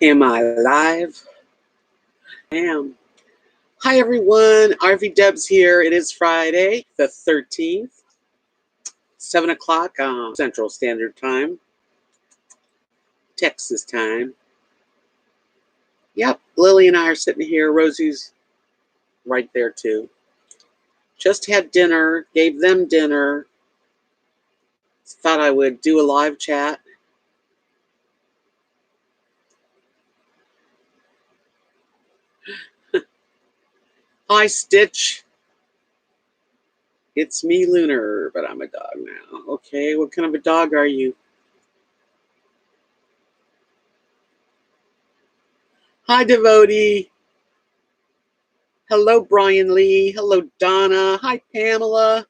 Am I live? I am. Hi everyone, RVDebs here. It is Friday, the 13th, 7 o'clock Central Standard Time, Texas time. Yep, Lily and I are sitting here. Rosie's right there too. Just had dinner, gave them dinner. Thought I would do a live chat. Hi Stitch. It's me, Lunar, but I'm a dog now. Okay, what kind of a dog are you? Hi, Devotee. Hello, Brian Lee. Hello, Donna. Hi, Pamela.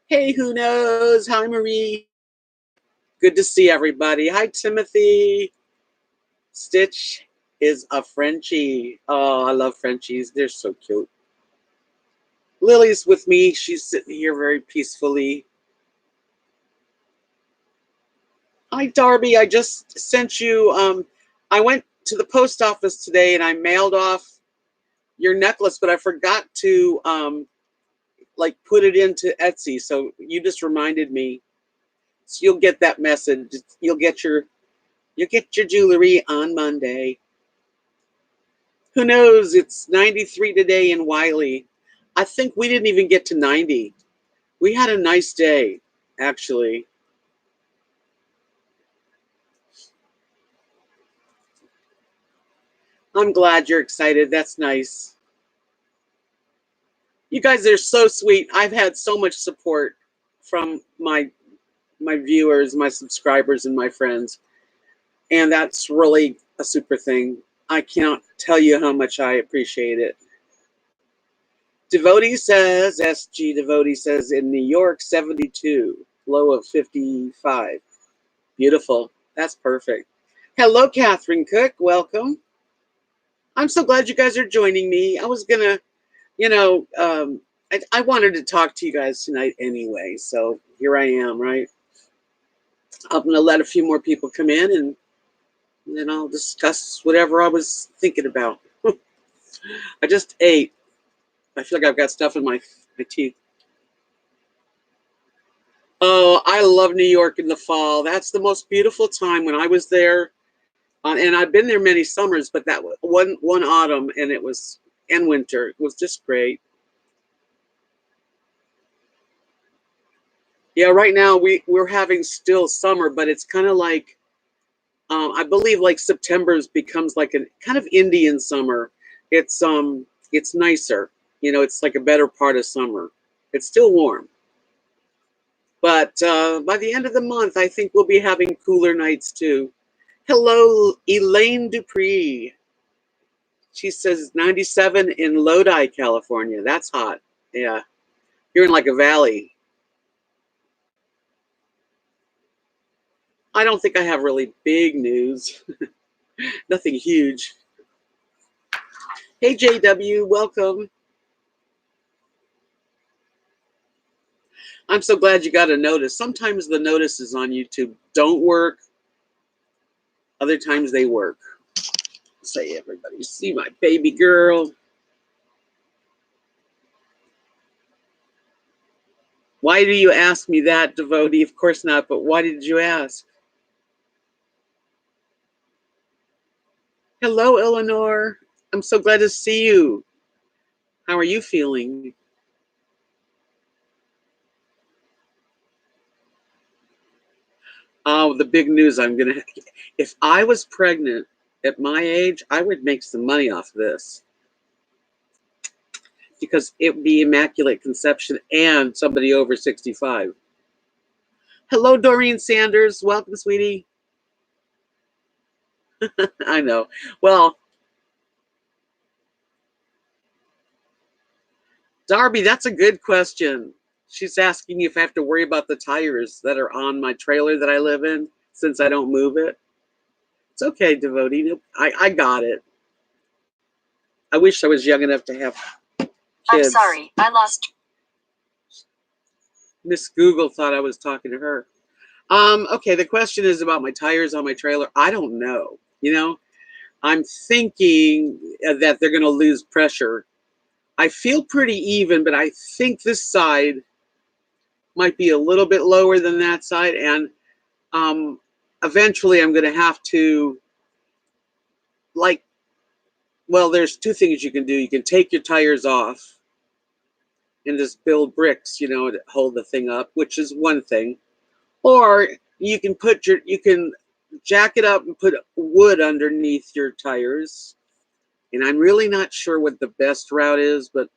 Hey, who knows? Hi, Marie. Good to see everybody. Hi, Timothy. Stitch is a Frenchie. Oh, I love Frenchies. They're so cute. Lily's with me. She's sitting here very peacefully. Hi, Darby. I just sent you, I went to the post office today and I mailed off your necklace, but I forgot to, like put it into Etsy. So you just reminded me. So you'll get that message. You'll get your jewelry on Monday. Who knows? It's 93 today in Wiley. I think we didn't even get to 90. We had a nice day, actually. I'm glad you're excited. That's nice. You guys are so sweet. I've had so much support from my viewers, my subscribers, and my friends. And that's really a super thing. I can't tell you how much I appreciate it. Devotee says, SG Devotee says, in New York, 72, low of 55. Beautiful. That's perfect. Hello, Catherine Cook. Welcome. I'm so glad you guys are joining me. I was going to, I wanted to talk to you guys tonight anyway. So here I am, right? I'm going to let a few more people come in and then I'll discuss whatever I was thinking about. I just ate. I feel like I've got stuff in my teeth. Oh, I love New York in the fall. That's the most beautiful time. When I was there, and I've been there many summers, but that one autumn and winter, it was just great. Yeah, right now we're having still summer, but it's kind of like I believe like September's becomes like a kind of Indian summer. It's nicer, it's like a better part of summer. It's still warm. But by the end of the month, I think we'll be having cooler nights too. Hello, Elaine Dupree. She says 97 in Lodi, California. That's hot. Yeah. You're in like a valley. I don't think I have really big news. Nothing huge. Hey, JW, welcome. I'm so glad you got a notice. Sometimes the notices on YouTube don't work. Other times they work. Say, everybody, see my baby girl. Why do you ask me that, Devotee? Of course not, but why did you ask? Hello, Eleanor. I'm so glad to see you. How are you feeling? Oh, the big news if I was pregnant at my age, I would make some money off this. Because it would be immaculate conception and somebody over 65. Hello, Doreen Sanders. Welcome, sweetie. I know. Well, Darby, that's a good question. She's asking if I have to worry about the tires that are on my trailer that I live in since I don't move it. It's okay, Devotee. I got it. I wish I was young enough to have kids. I'm sorry, I lost. Miss Google thought I was talking to her. Okay, the question is about my tires on my trailer. I don't know. I'm thinking that they're going to lose pressure. I feel pretty even, but I think this side might be a little bit lower than that side. And um, eventually I'm going to have to, like, well, there's two things you can do. You can take your tires off and just build bricks, to hold the thing up, which is one thing. Or you can jack it up and put wood underneath your tires. And I'm really not sure what the best route is, but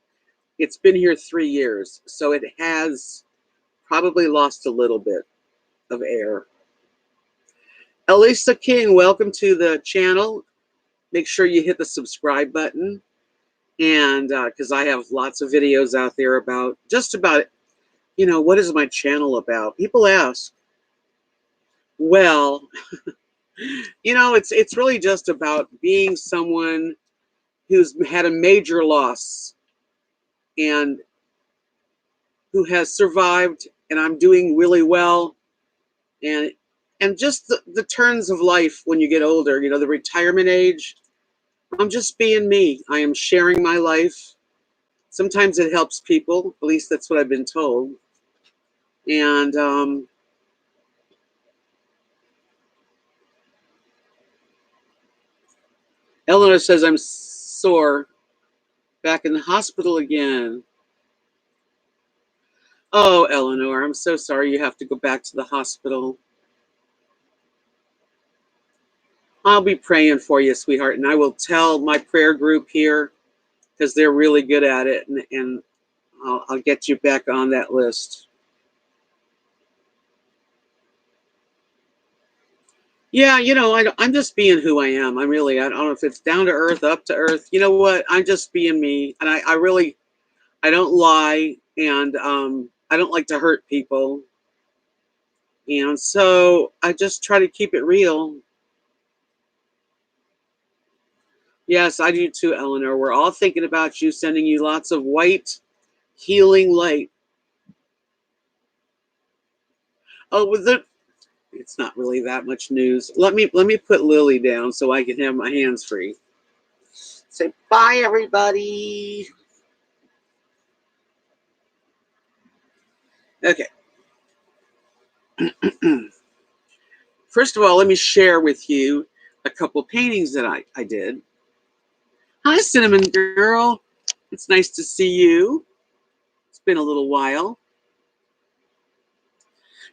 it's been here 3 years, so it has probably lost a little bit of air. Elisa King, welcome to the channel. Make sure you hit the subscribe button, and because I have lots of videos out there about just about, what is my channel about? People ask. Well, it's really just about being someone who's had a major loss and who has survived, and I'm doing really well, and just the turns of life when you get older, the retirement age. I'm just being me. I am sharing my life. Sometimes it helps people, at least that's what I've been told. And Eleanor says, I'm sore, back in the hospital again. Oh, Eleanor, I'm so sorry you have to go back to the hospital. I'll be praying for you, sweetheart, and I will tell my prayer group here because they're really good at it, and I'll get you back on that list. Yeah, I'm just being who I am. I don't know if it's down to earth, up to earth. You know what? I'm just being me, and I don't lie, and I don't like to hurt people, and so I just try to keep it real. Yes, I do too, Eleanor. We're all thinking about you, sending you lots of white healing light. Oh, it's not really that much news. Let me put Lily down so I can have my hands free. Say bye, everybody. Okay. First of all, let me share with you a couple paintings that I did. Hi, Cinnamon Girl. It's nice to see you. It's been a little while.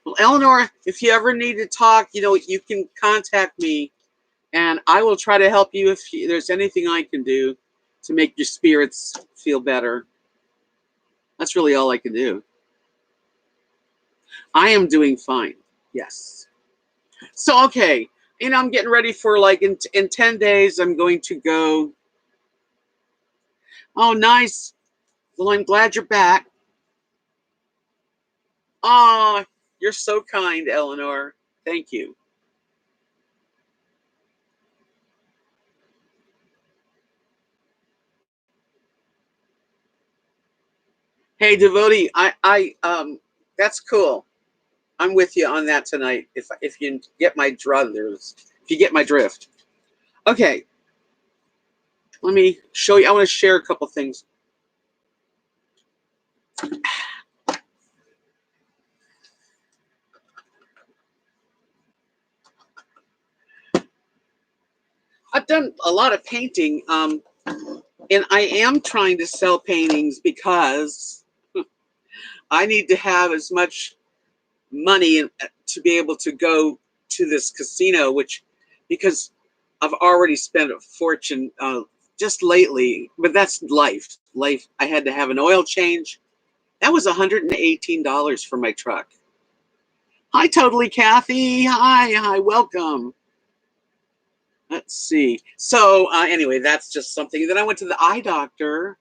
Well, Eleanor, if you ever need to talk, you can contact me, and I will try to help you if there's anything I can do to make your spirits feel better. That's really all I can do. I am doing fine. Yes. So, okay. I'm getting ready for, like, in 10 days, I'm going to go. Oh, nice. Well, I'm glad you're back. Oh, you're so kind, Eleanor. Thank you. Hey, devotee, that's cool. I'm with you on that tonight. If you get my if you get my drift. Okay, let me show you. I want to share a couple things. I've done a lot of painting, and I am trying to sell paintings because I need to have as much money to be able to go to this casino, because I've already spent a fortune just lately. But that's life. Life. I had to have an oil change. That was $118 for my truck. Hi, totally, Kathy. Hi, welcome. Let's see. So anyway, that's just something. Then I went to the eye doctor,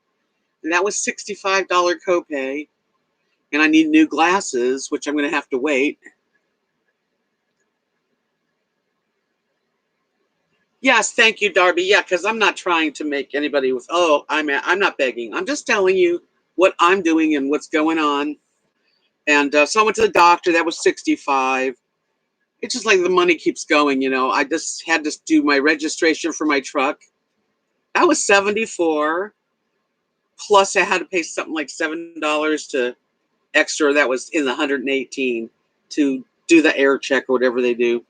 and that was $65 copay. And I need new glasses, which I'm going to have to wait. Yes, thank you, Darby. Yeah, because I'm not trying to make anybody with. Oh, I'm not begging. I'm just telling you what I'm doing and what's going on. And so I went to the doctor. That was 65. it's just like the money keeps going, you know. I just had to do my registration for my truck. That was 74. Plus I had to pay something like $7 to extra. That was in the 118 to do the air check or whatever they do.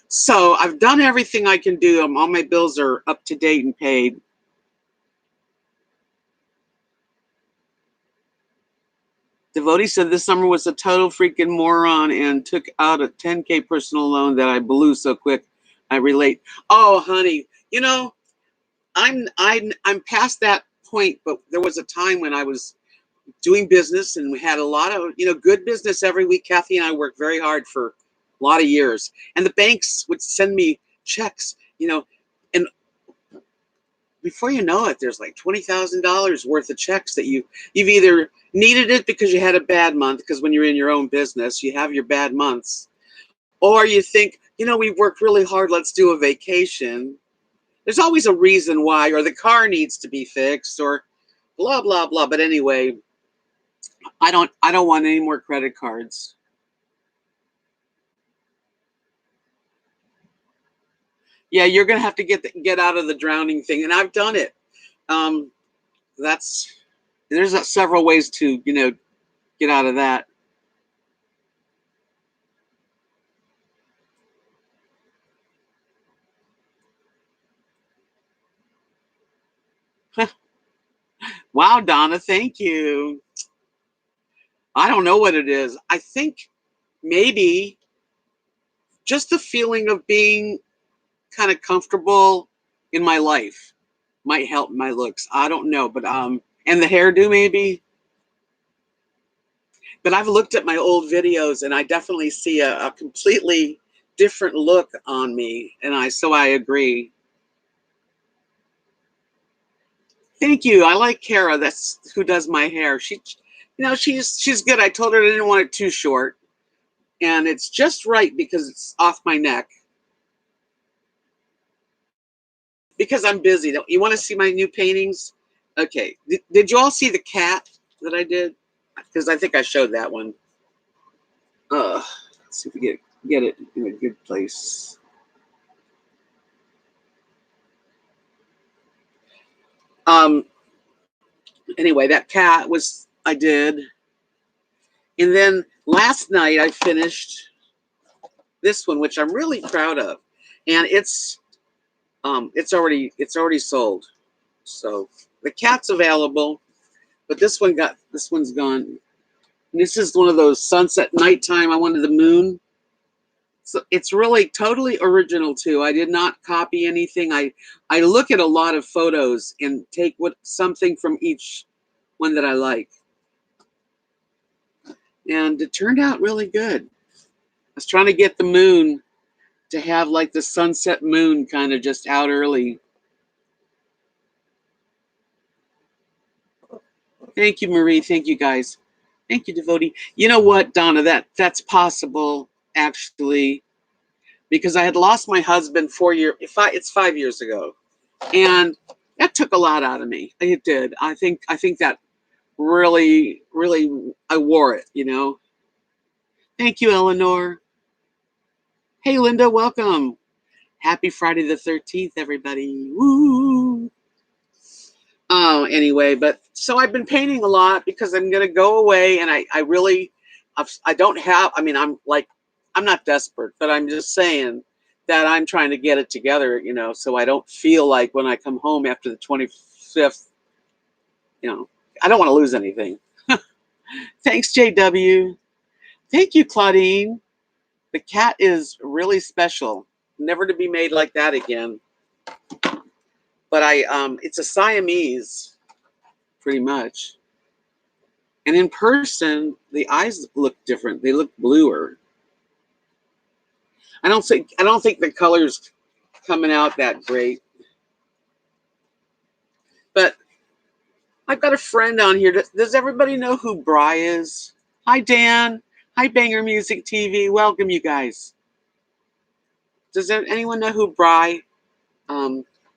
So I've done everything I can do. All my bills are up to date and paid. Devotee said this summer was a total freaking moron and took out a 10K personal loan that I blew so quick. I relate. Oh, honey, you know, I'm past that point, but there was a time when I was doing business and we had a lot of, good business every week. Kathy and I worked very hard for a lot of years, and the banks would send me checks, and before you know it, there's like $20,000 worth of checks that you've either needed it because you had a bad month, because when you're in your own business, you have your bad months, or you think, we've worked really hard, let's do a vacation. There's always a reason why, or the car needs to be fixed, or blah blah blah. But anyway, I don't want any more credit cards. Yeah, you're gonna have to get out of the drowning thing, and I've done it. Um, that's there's several ways to get out of that. Wow, Donna, thank you. I don't know what it is. I think maybe just the feeling of being kind of comfortable in my life might help my looks. I don't know, but and the hairdo maybe. But I've looked at my old videos and I definitely see a completely different look on me, and I agree. Thank you. I like Kara. That's who does my hair. She's good. I told her I didn't want it too short, and it's just right because it's off my neck. Because I'm busy. Don't you want to see my new paintings? Okay. Did you all see the cat that I did? Because I think I showed that one. Let's see if we get it in a good place. Um. Anyway, that cat was I did, and then last night I finished this one, which I'm really proud of, and it's already sold. So the cat's available, but this one's gone. And this is one of those sunset nighttime. I wanted the moon. So it's really totally original too. I did not copy anything. I look at a lot of photos and take something from each one that I like. And it turned out really good. I was trying to get the moon to have like the sunset moon kind of just out early. Thank you, Marie. Thank you, guys. Thank you, Devotee. You know what, Donna? That's possible actually, because I had lost my husband 4 years. It's 5 years ago, and that took a lot out of me. It did. I think that really, really, I wore it. Thank you, Eleanor. Hey, Linda, welcome. Happy Friday the 13th, everybody. Woo! Oh, anyway, but so I've been painting a lot because I'm gonna go away, and I really, I don't have. I mean, I'm not desperate, but I'm just saying that I'm trying to get it together, so I don't feel like when I come home after the 25th, I don't want to lose anything. Thanks, JW. Thank you, Claudine. The cat is really special, never to be made like that again. But it's a Siamese, pretty much. And in person, the eyes look different. They look bluer. I don't think the color's coming out that great. But I've got a friend on here. Does everybody know who Bry is? Hi, Dan. Hi, Banger Music TV. Welcome, you guys. Does anyone know who Bry?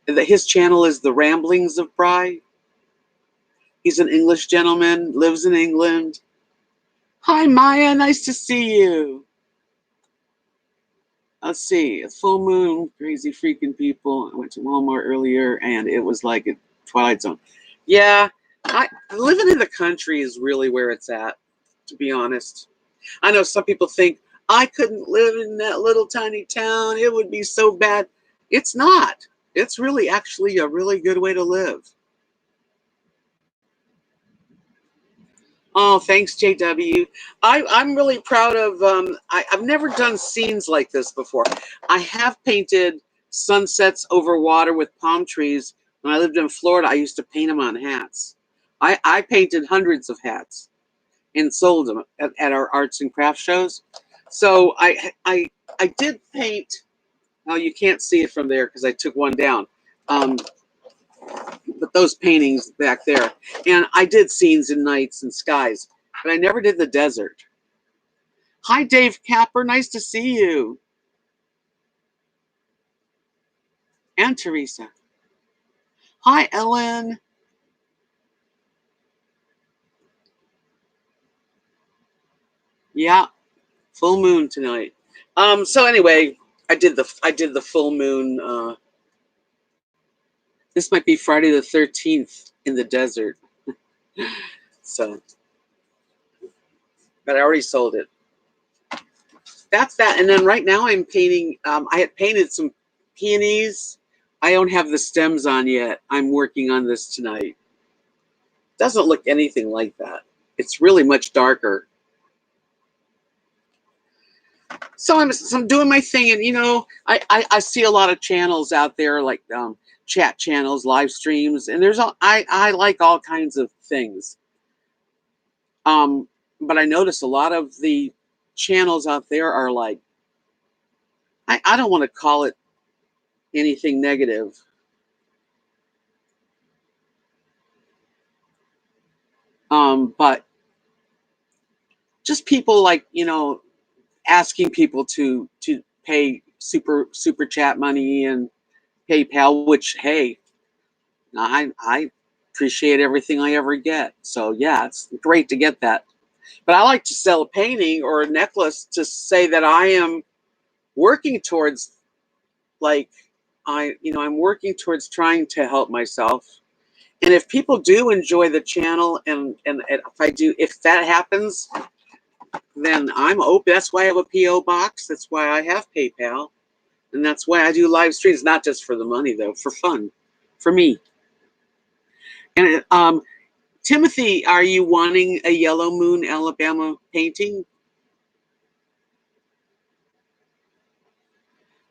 His channel is The Ramblings of Bry. He's an English gentleman, lives in England. Hi, Maya. Nice to see you. Let's see. A full moon, crazy freaking people. I went to Walmart earlier, and it was like a Twilight Zone. Yeah, living in the country is really where it's at, to be honest. I know some people think I couldn't live in that little tiny town. It would be so bad. It's not. It's really actually a really good way to live. Oh, thanks, JW. I'm really proud of. I've never done scenes like this before. I have painted sunsets over water with palm trees. When I lived in Florida, I used to paint them on hats. I painted hundreds of hats and sold them at our arts and crafts shows. So I did paint. Oh, you can't see it from there because I took one down. Um, but those paintings back there, and I did scenes in nights and skies, but I never did the desert. Hi, Dave Capper. Nice to see you. And Teresa. Hi, Ellen. Yeah, full moon tonight. So anyway, I did the full moon. This might be Friday the 13th in the desert. So, but I already sold it. That's that. And then right now I'm painting. I had painted some peonies. I don't have the stems on yet. I'm working on this tonight. Doesn't look anything like that. It's really much darker. So I'm doing my thing, and I see a lot of channels out there like chat channels, live streams, and I like all kinds of things. Um, but I notice a lot of the channels out there are like I don't want to call it anything negative, but just people like asking people to pay super chat money and PayPal, which hey, I appreciate everything I ever get. So yeah, it's great to get that. But I like to sell a painting or a necklace to say that I am working towards like I'm working towards trying to help myself. And if people do enjoy the channel and if that happens, then I'm open. That's why I have a PO box. That's why I have PayPal. And that's why I do live streams, not just for the money though, for fun, for me. And Timothy, are you wanting a Yellow Moon, Alabama painting?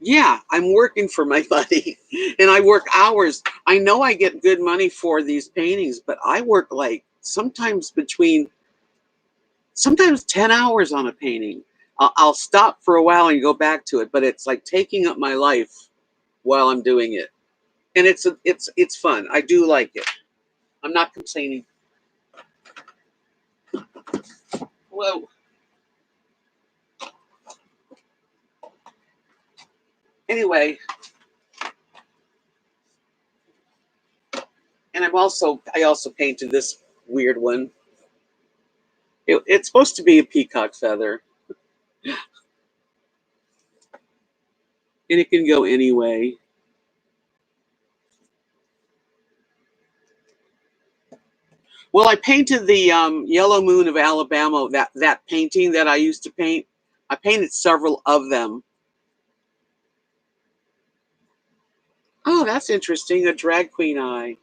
Yeah, I'm working for my money and I work hours. I know I get good money for these paintings, but I work like sometimes 10 hours on a painting. I'll stop for a while and go back to it, but it's like taking up my life while I'm doing it. And it's fun. I do like it. I'm not complaining. Whoa. Anyway, and I also painted this weird one. It's supposed to be a peacock feather, and it can go anyway. Well, I painted the Yellow Moon of Alabama. That painting that I used to paint. I painted several of them. Oh, that's interesting. A drag queen eye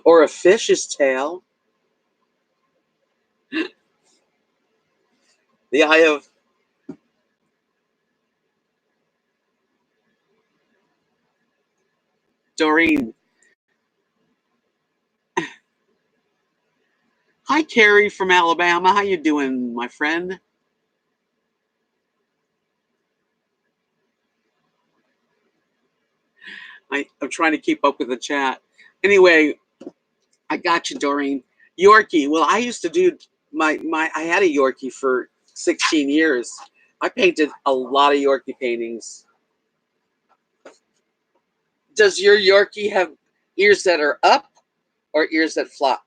or a fish's tail. The eye of Doreen. Hi, Carrie from Alabama. How you doing, my friend? I'm trying to keep up with the chat. Anyway, I got you, Doreen. Yorkie. Well, I used to do my. I had a Yorkie for 16 years. I painted a lot of Yorkie paintings. Does your Yorkie have ears that are up or ears that flop?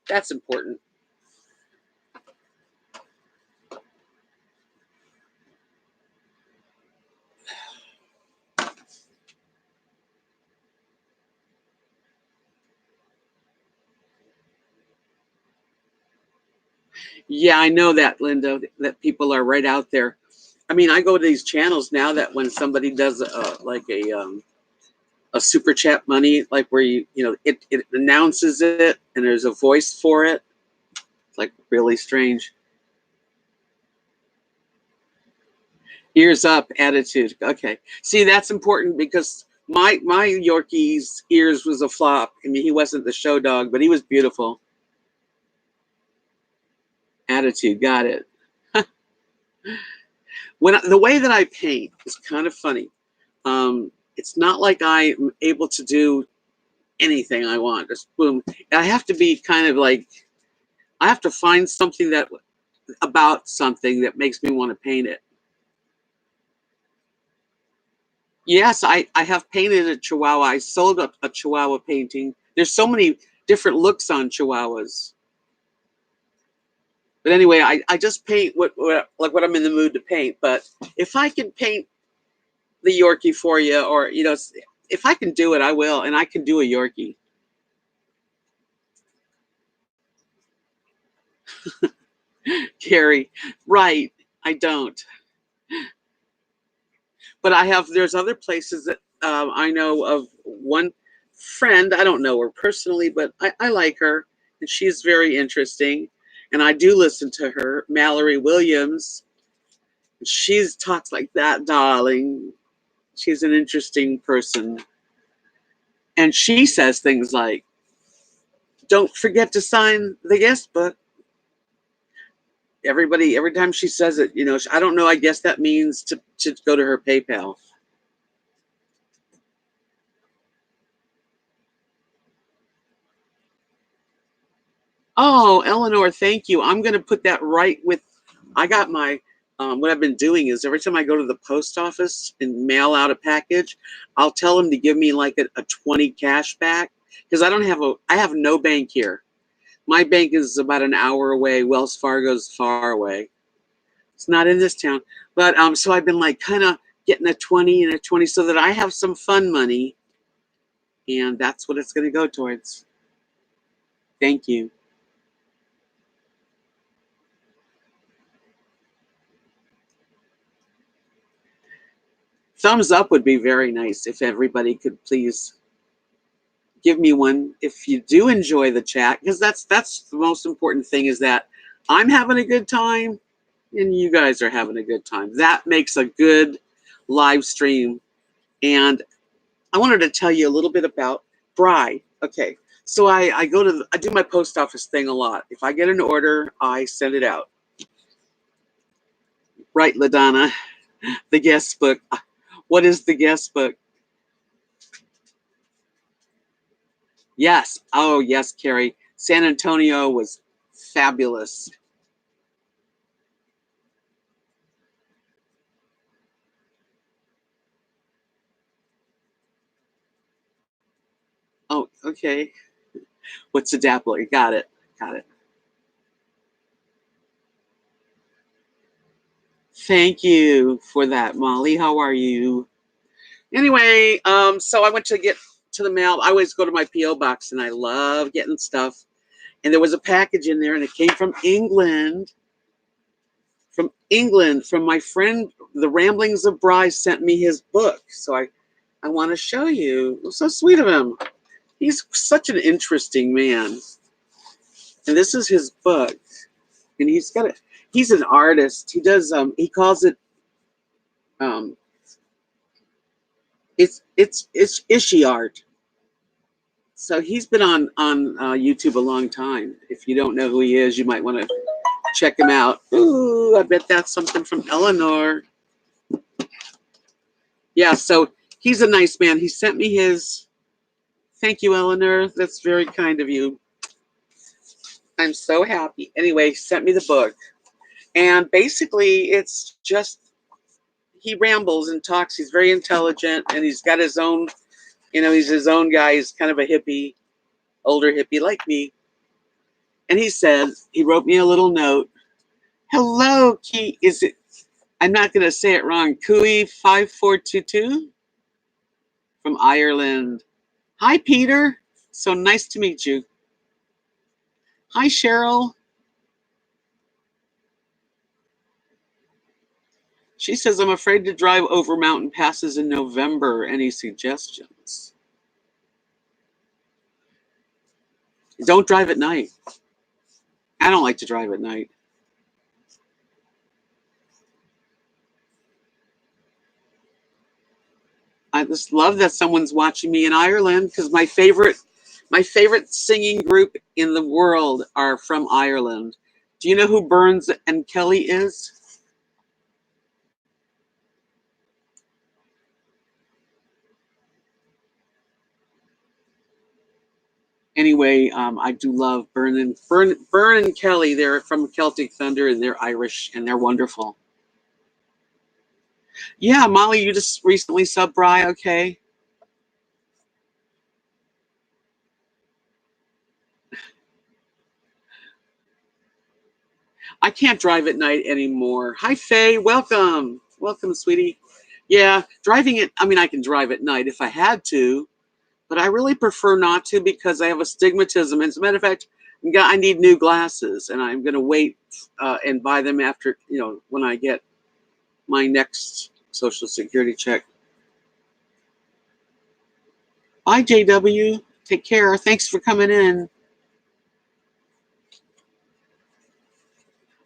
That's important. Yeah, I know that, Linda, that people are right out there. I mean, I go to these channels now that when somebody does a super chat money, like where it announces it and there's a voice for it. It's like really strange. Ears up attitude. Okay. See, that's important because my Yorkie's ears was a flop. I mean, he wasn't the show dog, but he was beautiful. Attitude. Got it. The way that I paint is kind of funny. It's not like I'm able to do anything I want. Just boom. I have to be kind of like I have to find something that about something that makes me want to paint it. Yes, I have painted a Chihuahua. I sold a Chihuahua painting. There's so many different looks on Chihuahuas. But anyway, I just paint what I'm in the mood to paint. But if I can paint the Yorkie for you, or if I can do it, I will, and I can do a Yorkie. Carrie, right? I don't, but I have. There's other places that I know of. One friend, I don't know her personally, but I like her, and she's very interesting, and I do listen to her. Mallory Williams. She talks like that, darling. She's an interesting person, and she says things like, "Don't forget to sign the guest book." Every time she says it, I don't know. I guess that means to go to her PayPal. Oh, Eleanor, thank you. I'm going to put that right with. I got my. What I've been doing is every time I go to the post office and mail out a package, I'll tell them to give me like a 20 cash back because I have no bank here. My bank is about an hour away. Wells Fargo's far away. It's not in this town, but so I've been like kind of getting a 20 and a 20 so that I have some fun money, and that's what it's going to go towards. Thank you. Thumbs up would be very nice if everybody could please give me one if you do enjoy the chat, because that's the most important thing, is that I'm having a good time and you guys are having a good time. That makes a good live stream. And I wanted to tell you a little bit about Bride. Okay, so I do my post office thing a lot. If I get an order, I send it out. Right, LaDonna? The guest book. What is the guest book? Yes. Oh, yes, Carrie. San Antonio was fabulous. Oh, okay. What's a dappler? Got it. Got it. Thank you for that, Molly. How are you? Anyway, so I went to get to the mail. I always go to my P.O. box and I love getting stuff. And there was a package in there and it came from England. From England, from my friend, The Ramblings of Bryce sent me his book. So I want to show you. It was so sweet of him. He's such an interesting man. And this is his book. And he's an artist. He does he calls it um it's Ishi art. So he's been on YouTube a long time. If you don't know who he is, you might want to check him out. Ooh, I bet that's something from Eleanor. Yeah, so he's a nice man. He sent me his. Thank you, Eleanor. That's very kind of you. I'm so happy. Anyway, he sent me the book. And basically, it's just he rambles and talks. He's very intelligent, and he's got his own. He's his own guy. He's kind of a hippie, older hippie like me. And he wrote me a little note. Hello, Key. Is it? I'm not going to say it wrong. Kui 5422 from Ireland. Hi, Peter. So nice to meet you. Hi, Cheryl. She says, I'm afraid to drive over mountain passes in November. Any suggestions? Don't drive at night. I don't like to drive at night. I just love that someone's watching me in Ireland because my favorite singing group in the world are from Ireland. Do you know who Burns and Kelly is? Anyway, I do love Burn and Kelly. They're from Celtic Thunder and they're Irish and they're wonderful. Yeah, Molly, you just recently subbed Bri, okay? I can't drive at night anymore. Hi, Faye. Welcome. Welcome, sweetie. Yeah, driving it, I mean, I can drive at night if I had to, but I really prefer not to because I have astigmatism. As a matter of fact, I need new glasses, and I'm going to wait and buy them after, when I get my next Social Security check. Bye, JW. Take care. Thanks for coming in.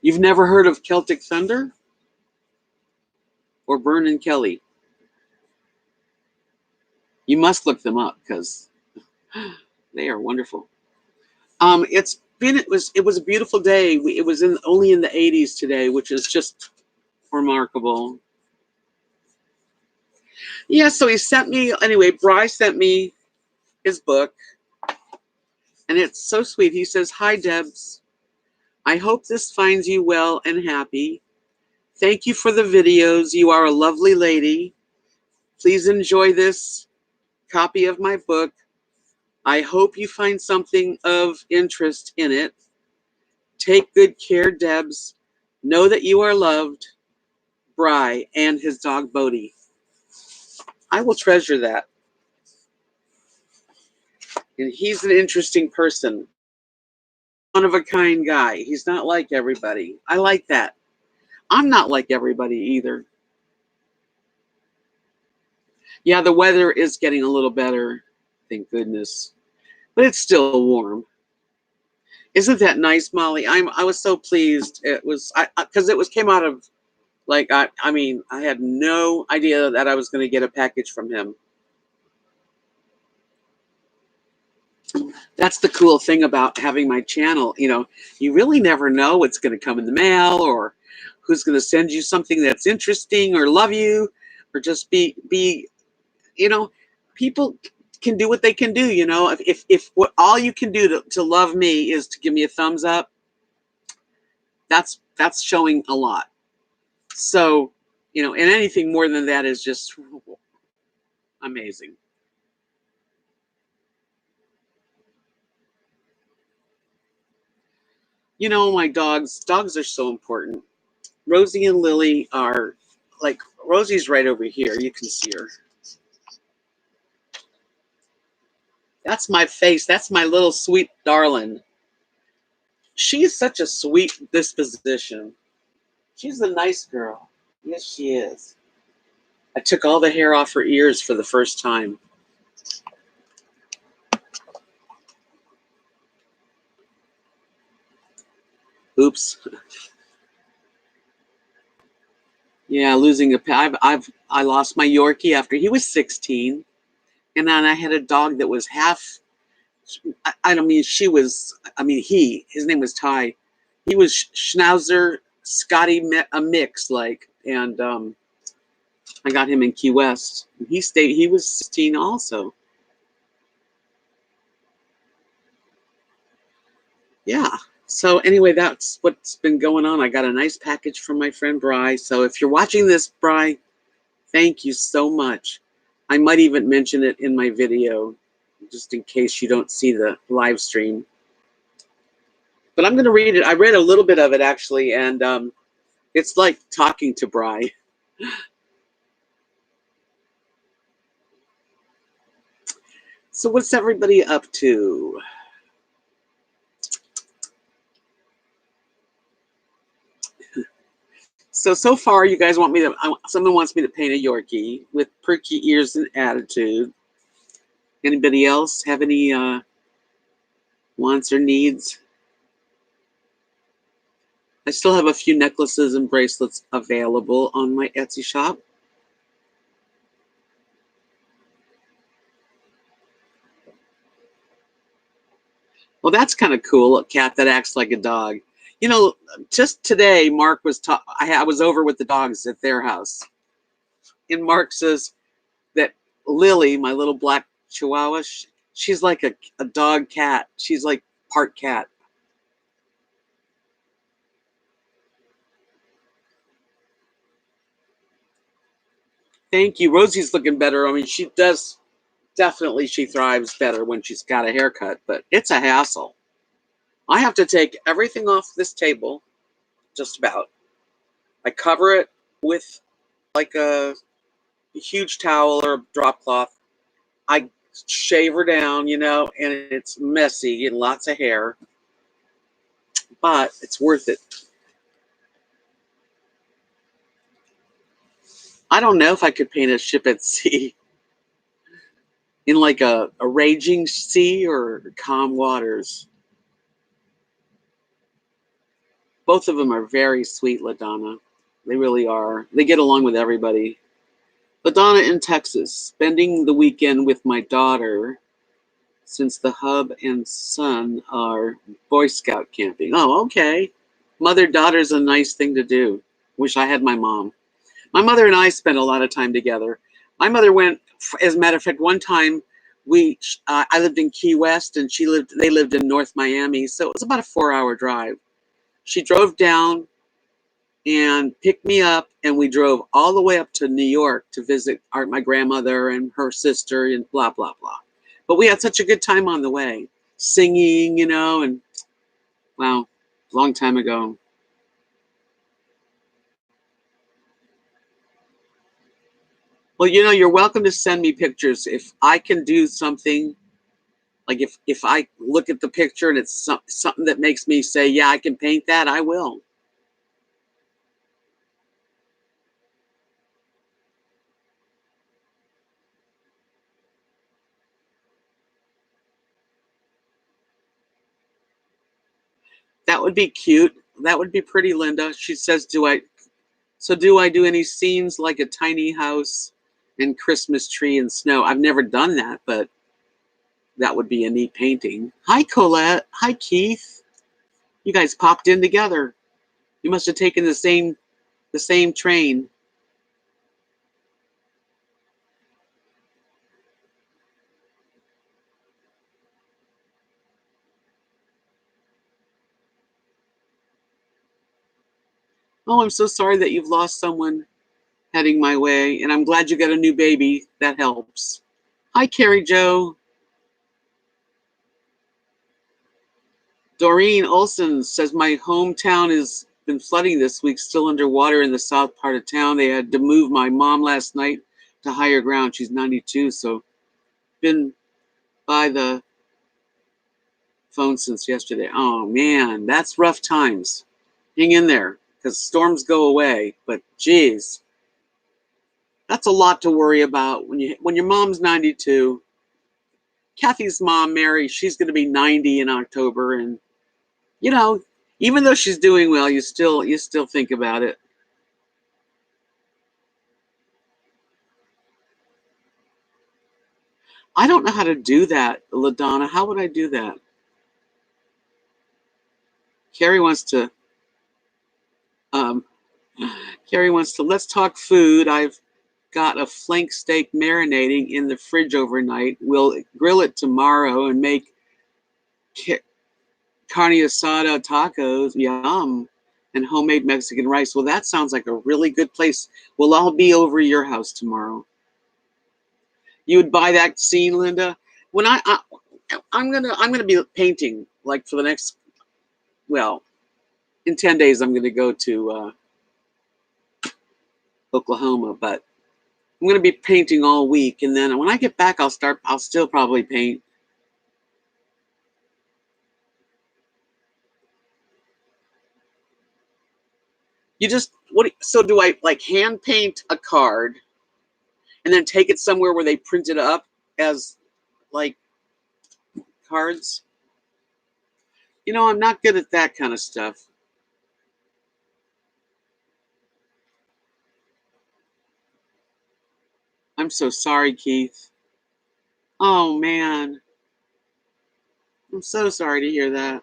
You've never heard of Celtic Thunder or Burn and Kelly? You must look them up because they are wonderful. It was a beautiful day. It was only in the 80s today, which is just remarkable. Yeah, so he sent me anyway. Bryce sent me his book, and it's so sweet. He says, "Hi, Debs. I hope this finds you well and happy. Thank you for the videos. You are a lovely lady. Please enjoy this copy of my book. I hope you find something of interest in it. Take good care, Debs. Know that you are loved. Bry," and his dog Bodie. I will treasure that. And he's an interesting person. One of a kind guy. He's not like everybody. I like that. I'm not like everybody either. Yeah, the weather is getting a little better, thank goodness. But it's still warm. Isn't that nice, Molly? I was so pleased. It was because it was came out of like I mean, I had no idea that I was going to get a package from him. That's the cool thing about having my channel. You really never know what's going to come in the mail or who's going to send you something that's interesting or love you or just be people can do what they can do. If what all you can do to love me is to give me a thumbs up, that's showing a lot. So, and anything more than that is just amazing. My dogs are so important. Rosie and Lily are like, Rosie's right over here. You can see her. That's my face. That's my little sweet darling. She's such a sweet disposition. She's a nice girl. Yes, she is. I took all the hair off her ears for the first time. Oops. Yeah, losing a pet. I lost my Yorkie after he was 16, and then I had a dog that was half. I don't mean she was. I mean his name was Ty. He was Schnauzer Scotty a mix like, and I got him in Key West. He stayed. He was 16 also. Yeah. So anyway, that's what's been going on. I got a nice package from my friend Bry. So if you're watching this, Bry, thank you so much. I might even mention it in my video, just in case you don't see the live stream. But I'm going to read it. I read a little bit of it actually, and it's like talking to Bry. So what's everybody up to? So far, you guys want me to. Someone wants me to paint a Yorkie with perky ears and attitude. Anybody else have any wants or needs? I still have a few necklaces and bracelets available on my Etsy shop. Well, that's kind of cool. A cat that acts like a dog. You know, just today, Mark was. I was over with the dogs at their house, and Mark says that Lily, my little black Chihuahua, she's like a dog cat. She's like part cat. Thank you. Rosie's looking better. I mean, she does definitely. She thrives better when she's got a haircut, but it's a hassle. I have to take everything off this table, just about. I cover it with like a huge towel or a drop cloth. I shave her down, and it's messy and lots of hair, but it's worth it. I don't know if I could paint a ship at sea in like a raging sea or calm waters. Both of them are very sweet, LaDonna. They really are. They get along with everybody. LaDonna in Texas, spending the weekend with my daughter since the hub and son are Boy Scout camping. Oh, okay. Mother-daughter's a nice thing to do. Wish I had my mom. My mother and I spent a lot of time together. My mother went, as a matter of fact, one time I lived in Key West and they lived in North Miami, so it was about a 4-hour drive. She drove down and picked me up, and we drove all the way up to New York to visit my grandmother and her sister and blah, blah, blah. But we had such a good time on the way, singing, and wow, long time ago. Well, you're welcome to send me pictures if I can do something. Like if I look at the picture and it's something that makes me say, yeah, I can paint that, I will. That would be cute. That would be pretty, Linda. She says, do I do any scenes like a tiny house and Christmas tree and snow? I've never done that, but that would be a neat painting. Hi, Colette. Hi, Keith. You guys popped in together. You must have taken the same train. Oh, I'm so sorry that you've lost someone heading my way, and I'm glad you got a new baby. That helps. Hi, Carrie Joe. Doreen Olson says my hometown has been flooding this week, still underwater in the south part of town. They had to move my mom last night to higher ground. She's 92, so been by the phone since yesterday. Oh man, that's rough times. Hang in there, because storms go away, but geez, that's a lot to worry about when your mom's 92. Kathy's mom, Mary, she's going to be 90 in October, and you know, even though she's doing well, you still think about it. I don't know how to do that, LaDonna. How would I do that? Carrie wants to. Um, Carrie wants to. Let's talk food. I've got a flank steak marinating in the fridge overnight. We'll grill it tomorrow and make carne asada tacos. Yum. And homemade Mexican rice. Well, that sounds like a really good place. We'll all be over your house tomorrow. You would buy that scene, Linda? When I'm gonna be painting like for the next, well, in 10 days I'm gonna go to Oklahoma, but I'm gonna be painting all week, and then when I get back I'll still probably paint. You just So do I like hand paint a card and then take it somewhere where they print it up as like cards? I'm not good at that kind of stuff. I'm so sorry, Keith. Oh man, I'm so sorry to hear that.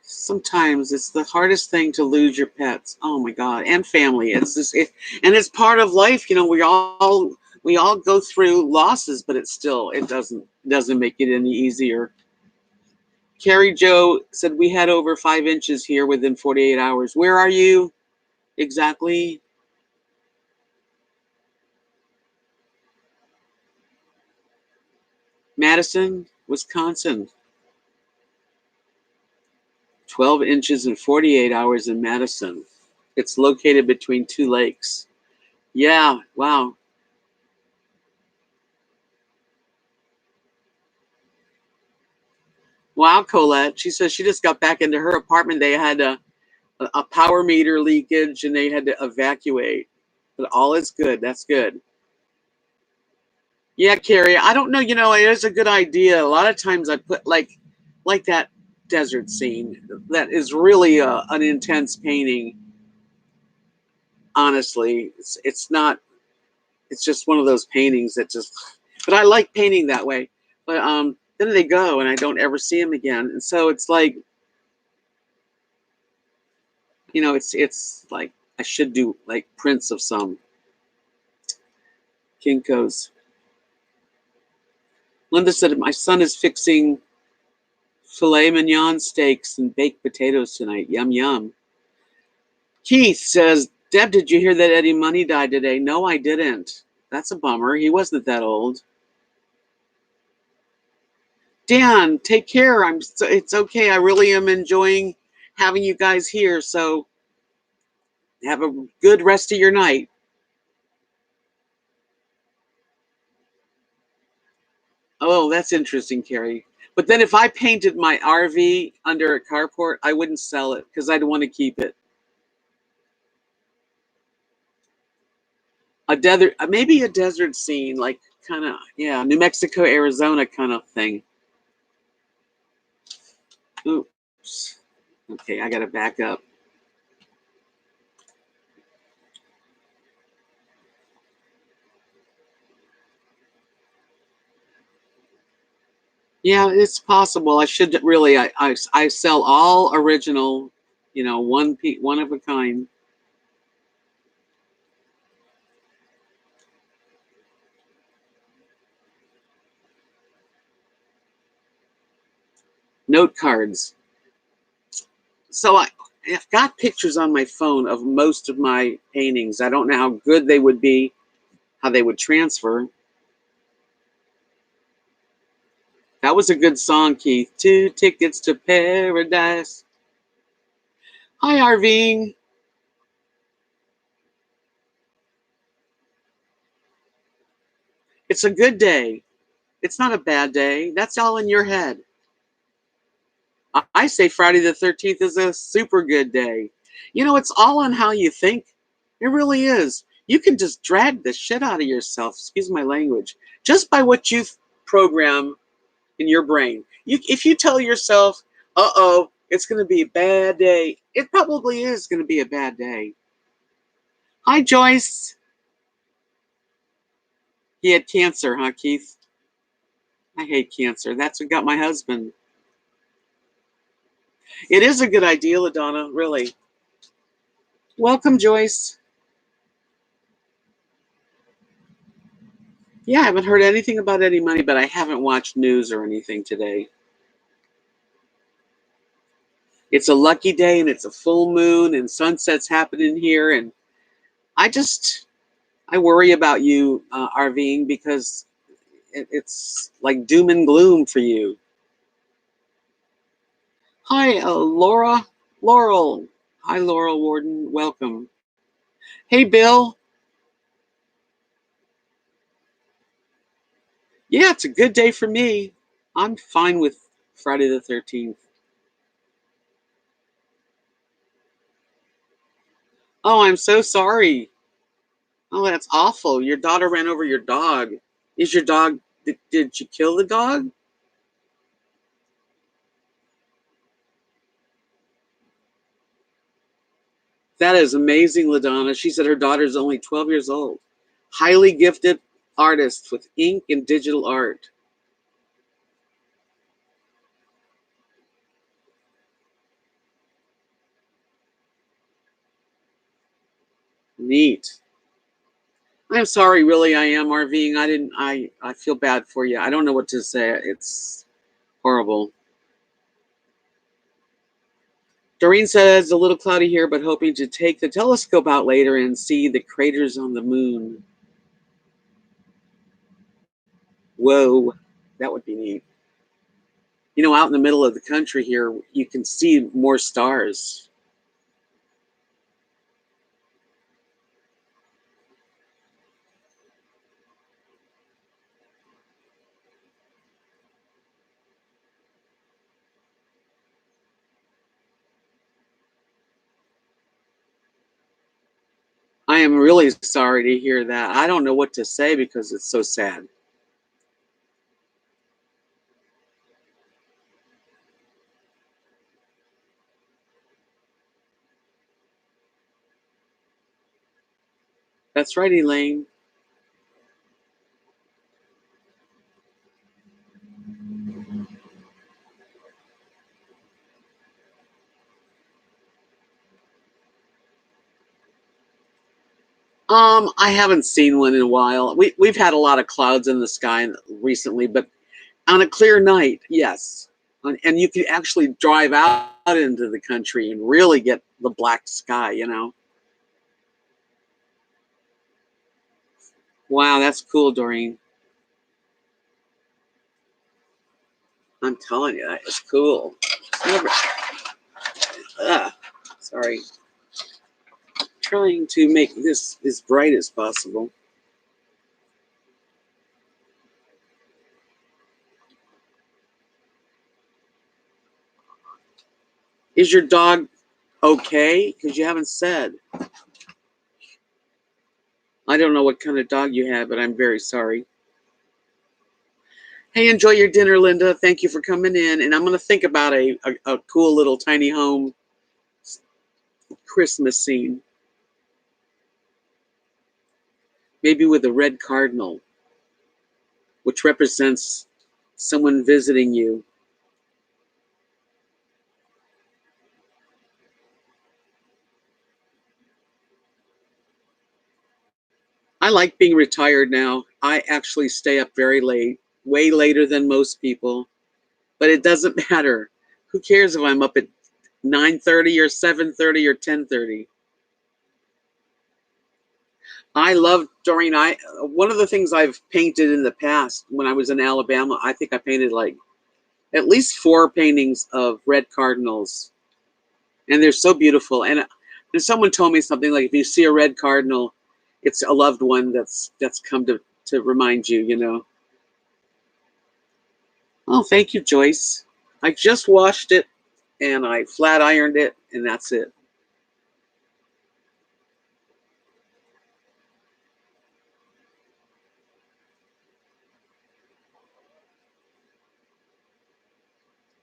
Sometimes it's the hardest thing to lose your pets. Oh my god, and family. And it's part of life. We all go through losses, but it doesn't make it any easier. Carrie Joe said we had over 5 inches here within 48 hours. Where are you exactly? Madison, Wisconsin. 12 inches in 48 hours in Madison. It's located between two lakes. Yeah, wow. Wow, Colette. She says she just got back into her apartment. They had a power meter leakage and they had to evacuate. But all is good. That's good. Yeah, Carrie. I don't know. It is a good idea. A lot of times I put like that desert scene. That is really an intense painting. Honestly, it's not. It's just one of those paintings that just. But I like painting that way. But then they go and I don't ever see them again. And so it's like it's like I should do like prints of some Kinkos. Linda said my son is fixing filet mignon steaks and baked potatoes tonight. Yum yum. Keith says, Deb, did you hear that Eddie Money died today? No, I didn't. That's a bummer. He wasn't that old. Dan, take care. It's okay. I really am enjoying having you guys here. So have a good rest of your night. Oh, that's interesting, Carrie. But then if I painted my RV under a carport, I wouldn't sell it because I'd want to keep it. Maybe a desert scene, like kind of, yeah, New Mexico, Arizona kind of thing. Oops. Okay, I got to back up. Yeah, it's possible. I should really. I sell all original, one of a kind. Note cards. So I've got pictures on my phone of most of my paintings. I don't know how good they would be, how they would transfer. That was a good song, Keith. 2 tickets to paradise. Hi, Arvine. It's a good day. It's not a bad day. That's all in your head. I say Friday the 13th is a super good day. It's all on how you think. It really is. You can just drag the shit out of yourself, excuse my language, just by what you program in your brain. If you tell yourself, uh-oh, it's going to be a bad day, it probably is going to be a bad day. Hi, Joyce. He had cancer, huh, Keith? I hate cancer. That's what got my husband. It is a good idea, LaDonna, really. Welcome, Joyce. Yeah, I haven't heard anything about any money, but I haven't watched news or anything today. It's a lucky day and it's a full moon and sunsets happening here. And I worry about you, RVing, because it's like doom and gloom for you. Hi, Laurel. Hi, Laurel Warden. Welcome. Hey, Bill. Yeah, it's a good day for me. I'm fine with Friday the 13th. Oh, I'm so sorry. Oh, that's awful. Your daughter ran over your dog. Is your dog, did you kill the dog? That is amazing, LaDonna. She said her daughter's only 12 years old. Highly gifted artist with ink and digital art. Neat. I'm sorry, really, I am RVing. I feel bad for you. I don't know what to say. It's horrible. Doreen says a little cloudy here, but hoping to take the telescope out later and see the craters on the moon. Whoa, that would be neat. Out in the middle of the country here, you can see more stars. I am really sorry to hear that. I don't know what to say because it's so sad. That's right, Elaine. I haven't seen one in a while. We've had a lot of clouds in the sky recently, but on a clear night, yes. And you can actually drive out into the country and really get the black sky. Wow, that's cool, Doreen. I'm telling you, that is cool. Never, sorry. Trying to make this as bright as possible. Is your dog okay? Because you haven't said. I don't know what kind of dog you have, but I'm very sorry. Hey, enjoy your dinner, Linda. Thank you for coming in. And I'm going to think about a cool little tiny home Christmas scene. Maybe with a red cardinal, which represents someone visiting you. I like being retired now. I actually stay up very late, way later than most people, but it doesn't matter. Who cares if I'm up at 9:30 or 7:30 or 10:30? I love Doreen. One of the things I've painted in the past when I was in Alabama, I think I painted like at least 4 paintings of red cardinals, and they're so beautiful. And someone told me something like, if you see a red cardinal, it's a loved one that's come to remind you. Oh, thank you, Joyce. I just washed it and I flat ironed it, and that's it.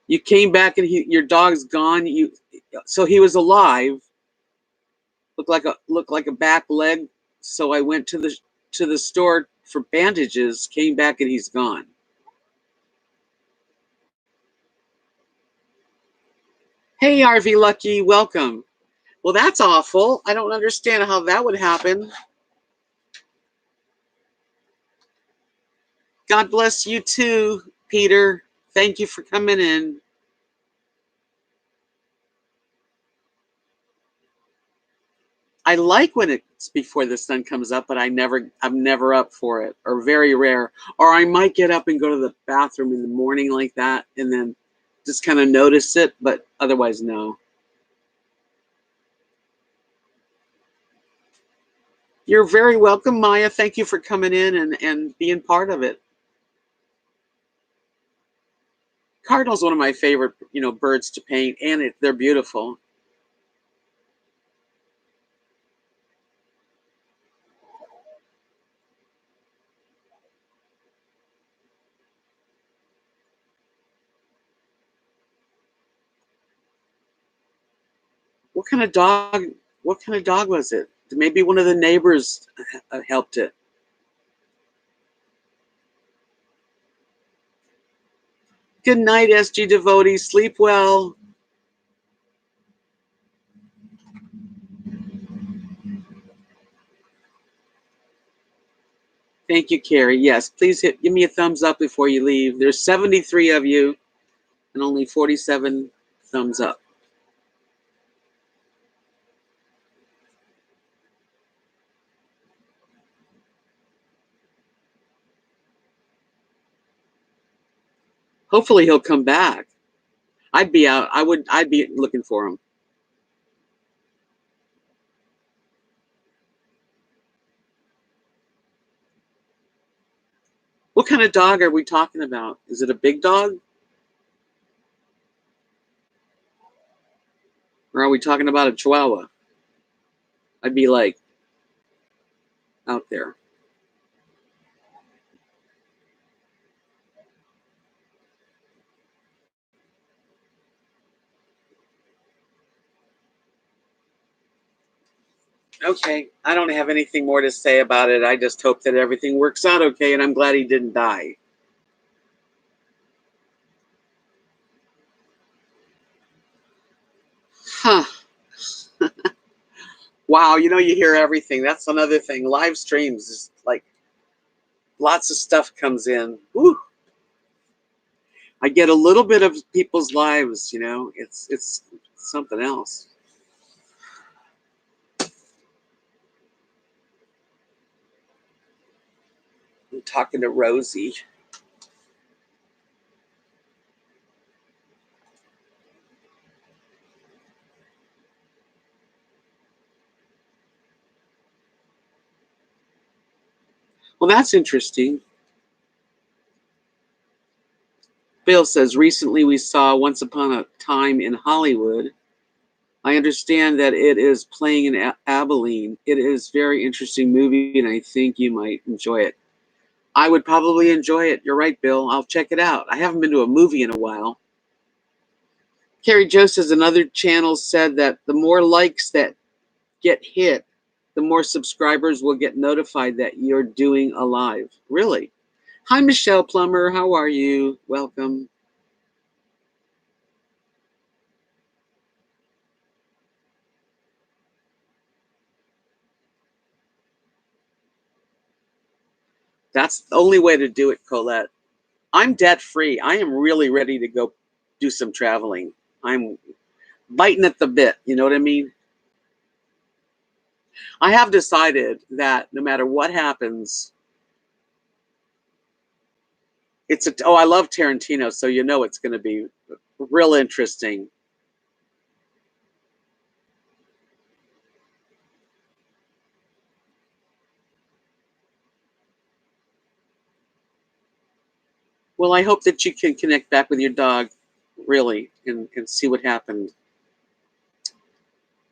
You came back and your dog's gone. So he was alive. Looked like a back leg. So I went to the store for bandages. Came back and he's gone. Hey, RV Lucky, welcome. Well, that's awful. I don't understand how that would happen. God bless you too, Peter. Thank you for coming in. I like when it's before the sun comes up, but I'm never up for it, or very rare. Or I might get up and go to the bathroom in the morning like that, and then just kind of notice it, but otherwise, no. You're very welcome, Maya. Thank you for coming in and being part of it. Cardinal's one of my favorite, birds to paint, and they're beautiful. What kind of dog? What kind of dog was it? Maybe one of the neighbors helped it. Good night, SG devotee. Sleep well. Thank you, Carrie. Yes, please give me a thumbs up before you leave. There's 73 of you and only 47 thumbs up. Hopefully he'll come back. I'd be out. I'd be looking for him. What kind of dog are we talking about? Is it a big dog? Or are we talking about a Chihuahua? I'd be like out there. Okay, I don't have anything more to say about it. I just hope that everything works out okay, and I'm glad he didn't die. Huh. Wow, you hear everything. That's another thing. Live streams is like lots of stuff comes in. Woo. I get a little bit of people's lives, It's something else. I'm talking to Rosie. Well, that's interesting. Bill says, recently we saw Once Upon a Time in Hollywood. I understand that it is playing in Abilene. It is a very interesting movie, and I think you might enjoy it. I would probably enjoy it. You're right, Bill. I'll check it out. I haven't been to a movie in a while. Carrie Jo says another channel said that the more likes that get hit, the more subscribers will get notified that you're doing a live. Really? Hi, Michelle Plummer. How are you? Welcome. That's the only way to do it, Colette. I'm debt free. I am really ready to go do some traveling. I'm biting at the bit. You know what I mean? I have decided that no matter what happens, I love Tarantino, so it's going to be real interesting. Well, I hope that you can connect back with your dog, really, and see what happened.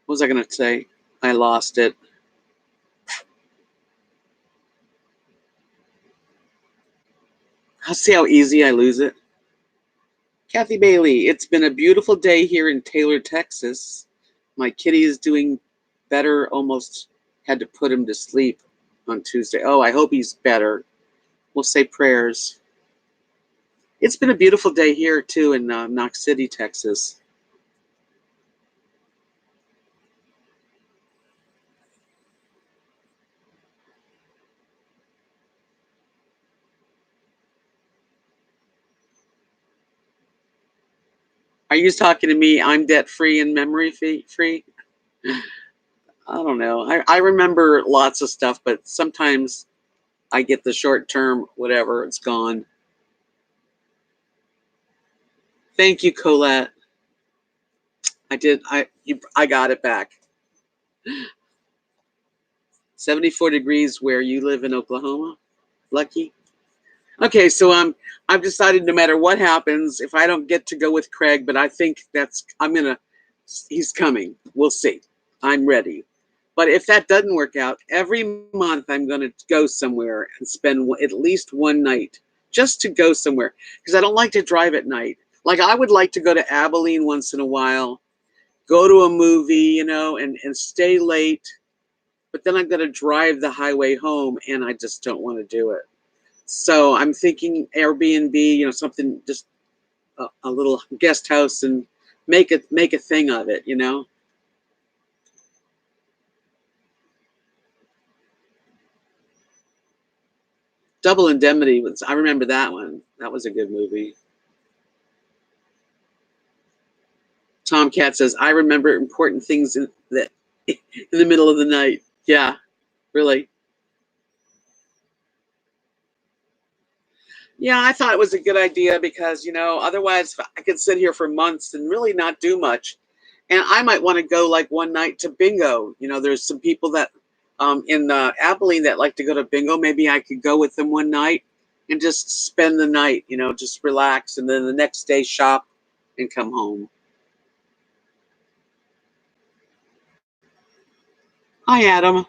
What was I going to say? I lost it. I'll see how easy I lose it. Kathy Bailey, it's been a beautiful day here in Taylor, Texas. My kitty is doing better. Almost had to put him to sleep on Tuesday. Oh, I hope he's better. We'll say prayers. It's been a beautiful day here, too, in Knox City, Texas. Are you talking to me? I'm debt-free and memory-free? I don't know. I remember lots of stuff, but sometimes I get the short-term, whatever, it's gone. Thank you, Colette. I got it back. 74 degrees where you live in Oklahoma? Lucky. Okay, so I've decided no matter what happens, if I don't get to go with Craig, but I think he's coming. We'll see. I'm ready. But if that doesn't work out, every month I'm going to go somewhere and spend at least one night just to go somewhere because I don't like to drive at night. Like I would like to go to Abilene once in a while, go to a movie, and stay late, but then I'm going to drive the highway home and I just don't want to do it. So I'm thinking Airbnb, something, just a little guest house, and make a thing of it. Double Indemnity I remember that one. That was a good movie. Tomcat says, I remember important things in the middle of the night. Yeah, really. Yeah, I thought it was a good idea because, otherwise I could sit here for months and really not do much. And I might want to go like one night to bingo. There's some people that in Abilene that like to go to bingo. Maybe I could go with them one night and just spend the night, just relax, and then the next day shop and come home. Hi, Adam.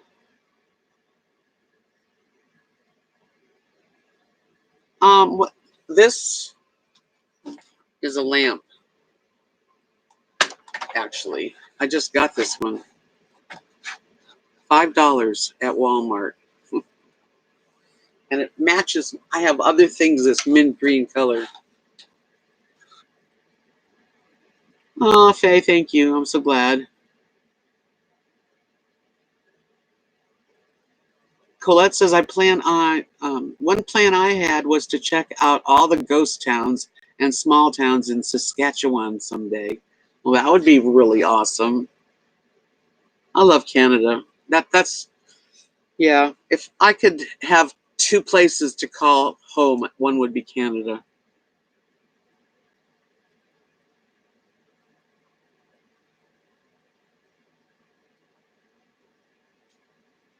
What this is a lamp, actually. I just got this one. $5 at Walmart. And it matches. I have other things this mint green color. Oh, Faye, thank you. I'm so glad. Colette says, I plan on, one plan I had was to check out all the ghost towns and small towns in Saskatchewan someday. Well, that would be really awesome. I love Canada. Yeah. If I could have two places to call home, one would be Canada.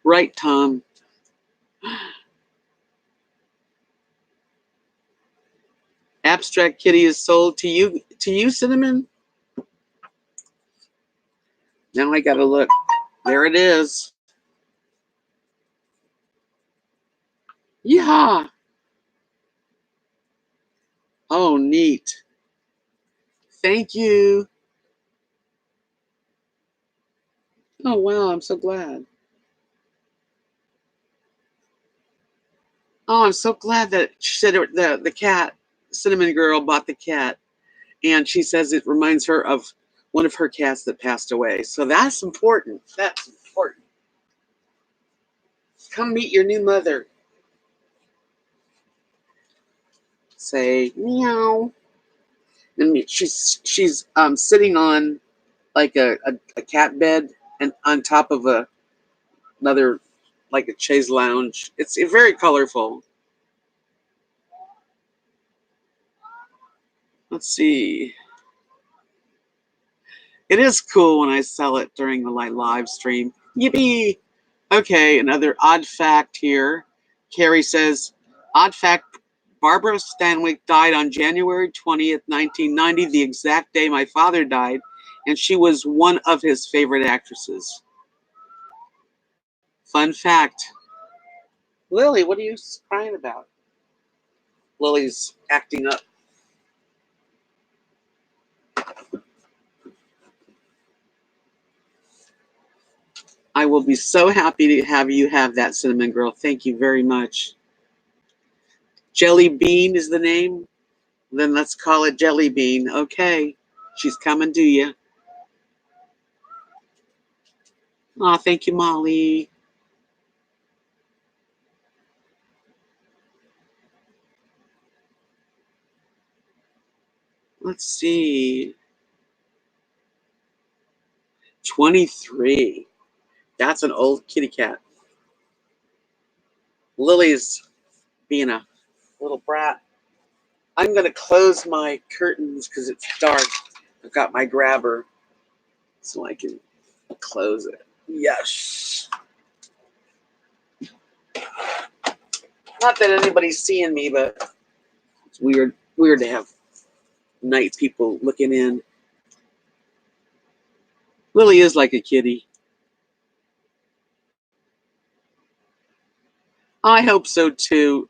Right, Tom. Abstract Kitty is sold to you, Cinnamon. Now I gotta look. There it is. Yeah. Oh, neat. Thank you. Oh, wow. I'm so glad. Oh, I'm so glad that she said the cat, Cinnamon Girl, bought the cat. And she says it reminds her of one of her cats that passed away. So that's important. That's important. Come meet your new mother. Say meow. And she's sitting on like a cat bed and on top of another, like a chaise lounge. It's very colorful. Let's see. It is cool when I sell it during the live stream. Yippee! Okay, another odd fact here. Carrie says, odd fact, Barbara Stanwyck died on January 20th, 1990, the exact day my father died, and she was one of his favorite actresses. Fun fact. Lily, what are you crying about? Lily's acting up. I will be so happy to have you have that, Cinnamon Girl. Thank you very much. Jelly Bean is the name? Then let's call it Jelly Bean. Okay. She's coming to you. Oh, thank you, Molly. Let's see. 23. That's an old kitty cat. Lily's being a little brat. I'm going to close my curtains because it's dark. I've got my grabber so I can close it. Yes. Not that anybody's seeing me, but it's weird to have night people looking in. Lily is like a kitty. I hope so too.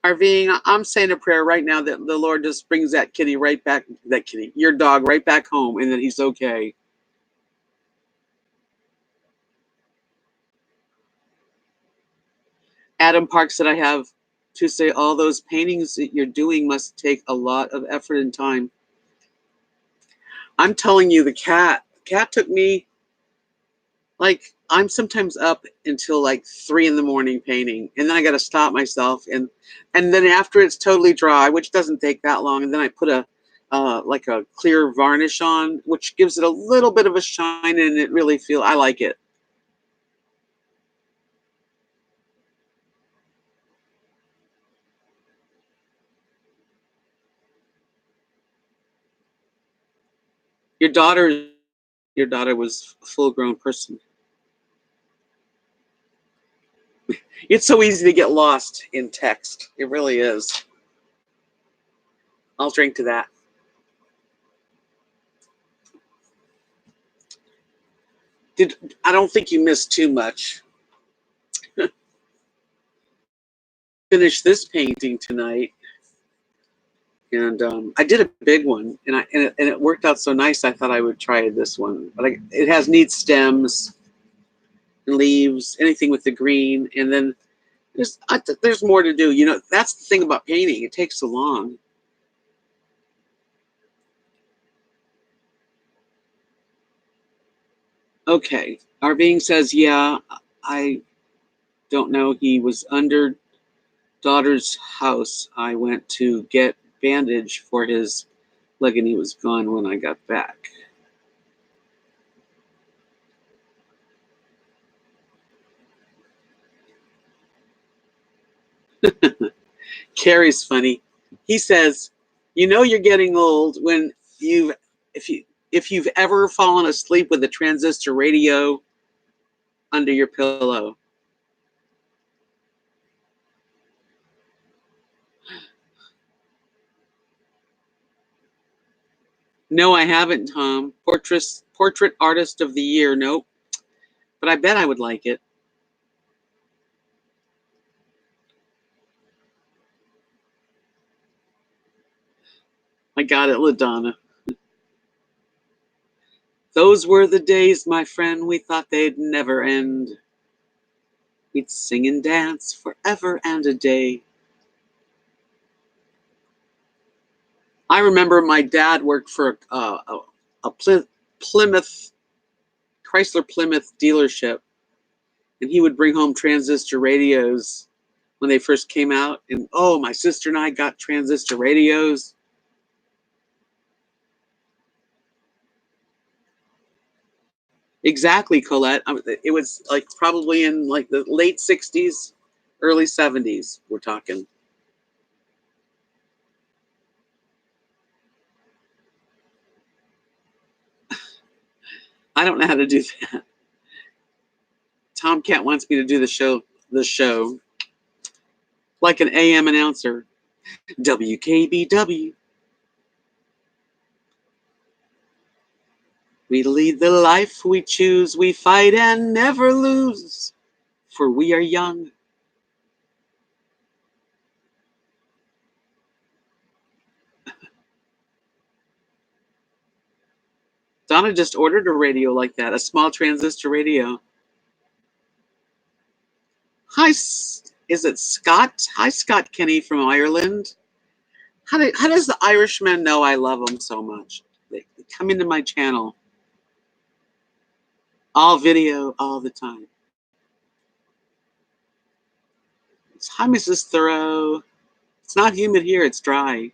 RVing, I'm saying a prayer right now that the Lord just brings that kitty right back, that kitty, your dog right back home, and that he's okay. Adam Park said, I have to say all those paintings that you're doing must take a lot of effort and time. I'm telling you, the cat took me, like, I'm sometimes up until like 3 in the morning painting, and then I got to stop myself, and then after it's totally dry, which doesn't take that long, and then I put a like a clear varnish on, which gives it a little bit of a shine, and it really I like it. Your daughter, your daughter was a full-grown person. It's so easy to get lost in text. It really is. I'll drink to that. I don't think you missed too much. Finish this painting tonight, and I did a big one, and it worked out so nice. I thought I would try this one, but it has neat stems and leaves, anything with the green, and then there's more to do. You know, that's the thing about painting. It takes so long. Okay, our being says, yeah, I don't know. He was under daughter's house. I went to get bandage for his leg, and he was gone when I got back. Carrie's funny. He says, "You know you're getting old when you've if you if you've ever fallen asleep with a transistor radio under your pillow." No, I haven't, Tom. Portrait artist of the year. Nope. But I bet I would like it. I got it, LaDonna. Those were the days, my friend, we thought they'd never end. We'd sing and dance forever and a day. I remember my dad worked for a Plymouth, Chrysler Plymouth dealership, and he would bring home transistor radios when they first came out. And oh, my sister and I got transistor radios. Exactly, Colette. It was like probably in like the late 60s, early 70s, we're talking. I don't know how to do that. Tomcat wants me to do the show like an AM announcer. WKBW. We lead the life we choose. We fight and never lose, for we are young. Donna just ordered a radio like that, a small transistor radio. Hi, is it Scott? Hi, Scott Kenny from Ireland. How does the Irishman know I love them so much? They come into my channel. All video, all the time. Hi, Mrs. Thoreau. It's not humid here, it's dry.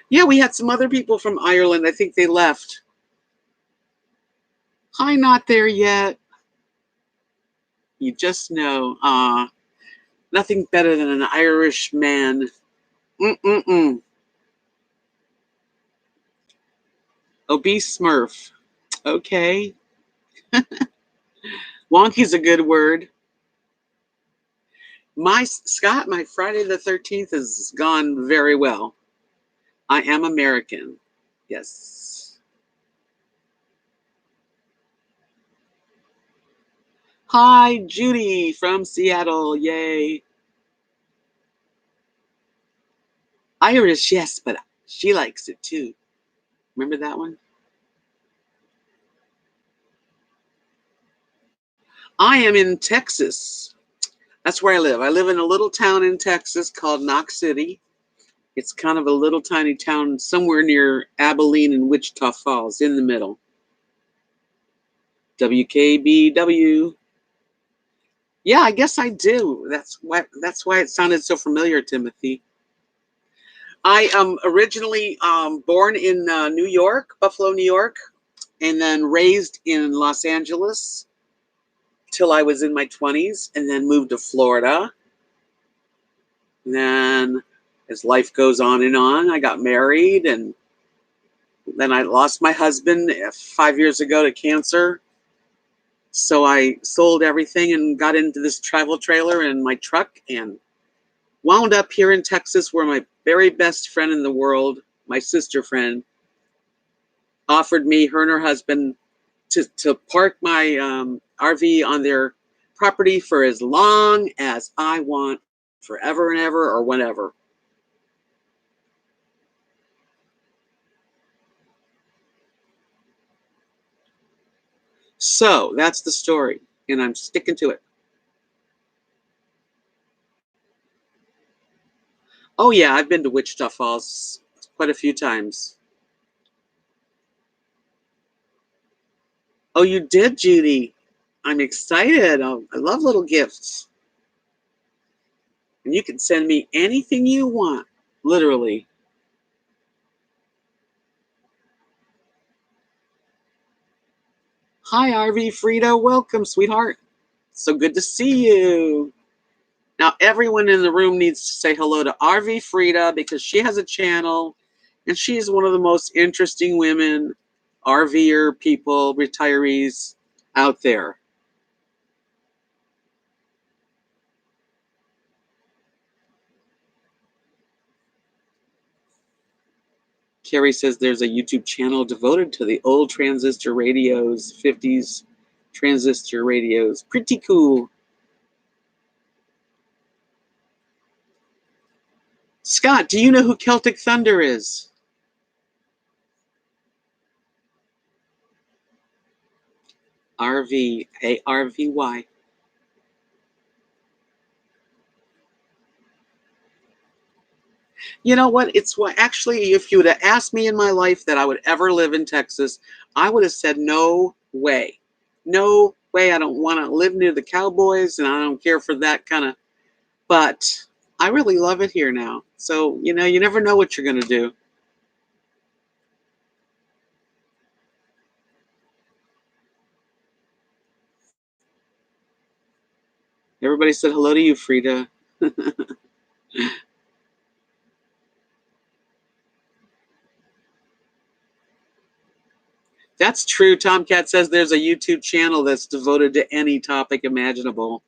Yeah, we had some other people from Ireland. I think they left. Hi, not there yet. You just know. Nothing better than an Irish man. Mm-mm-mm. Obese Smurf. Okay. Wonky's a good word. Scott, my Friday the 13th has gone very well. I am American. Yes. Hi, Judy from Seattle. Yay. Irish, yes, but she likes it too. Remember that one? I am in Texas. That's where I live. I live in a little town in Texas called Knox City. It's kind of a little tiny town somewhere near Abilene and Wichita Falls, in the middle. WKBW. Yeah, I guess I do. That's why it sounded so familiar, Timothy. I am originally born in New York, Buffalo, New York, and then raised in Los Angeles till I was in my 20s, and then moved to Florida. And then, as life goes on, I got married, and then I lost my husband 5 years ago to cancer. So I sold everything and got into this travel trailer and my truck and wound up here in Texas, where my very best friend in the world, my sister friend, offered me, her and her husband, to park my RV on their property for as long as I want, forever and ever, or whenever. So that's the story, and I'm sticking to it. Oh yeah, I've been to Wichita Falls quite a few times. Oh, you did, Judy? I'm excited. Oh, I love little gifts. And you can send me anything you want, literally. Hi, RV Frida. Welcome, sweetheart. So good to see you. Now, everyone in the room needs to say hello to RV Frida because she has a channel and she's one of the most interesting women, RVer people, retirees out there. Carrie says there's a YouTube channel devoted to the old transistor radios, 50s transistor radios. Pretty cool. Scott, do you know who Celtic Thunder is? RV, ARVY. You know what? It's what actually, if you would have asked me in my life that I would ever live in Texas, I would have said, no way. No way. I don't want to live near the Cowboys and I don't care for that kind of, but I really love it here now. So, you never know what you're going to do. Everybody said hello to you, Frida. That's true. Tomcat says there's a YouTube channel that's devoted to any topic imaginable.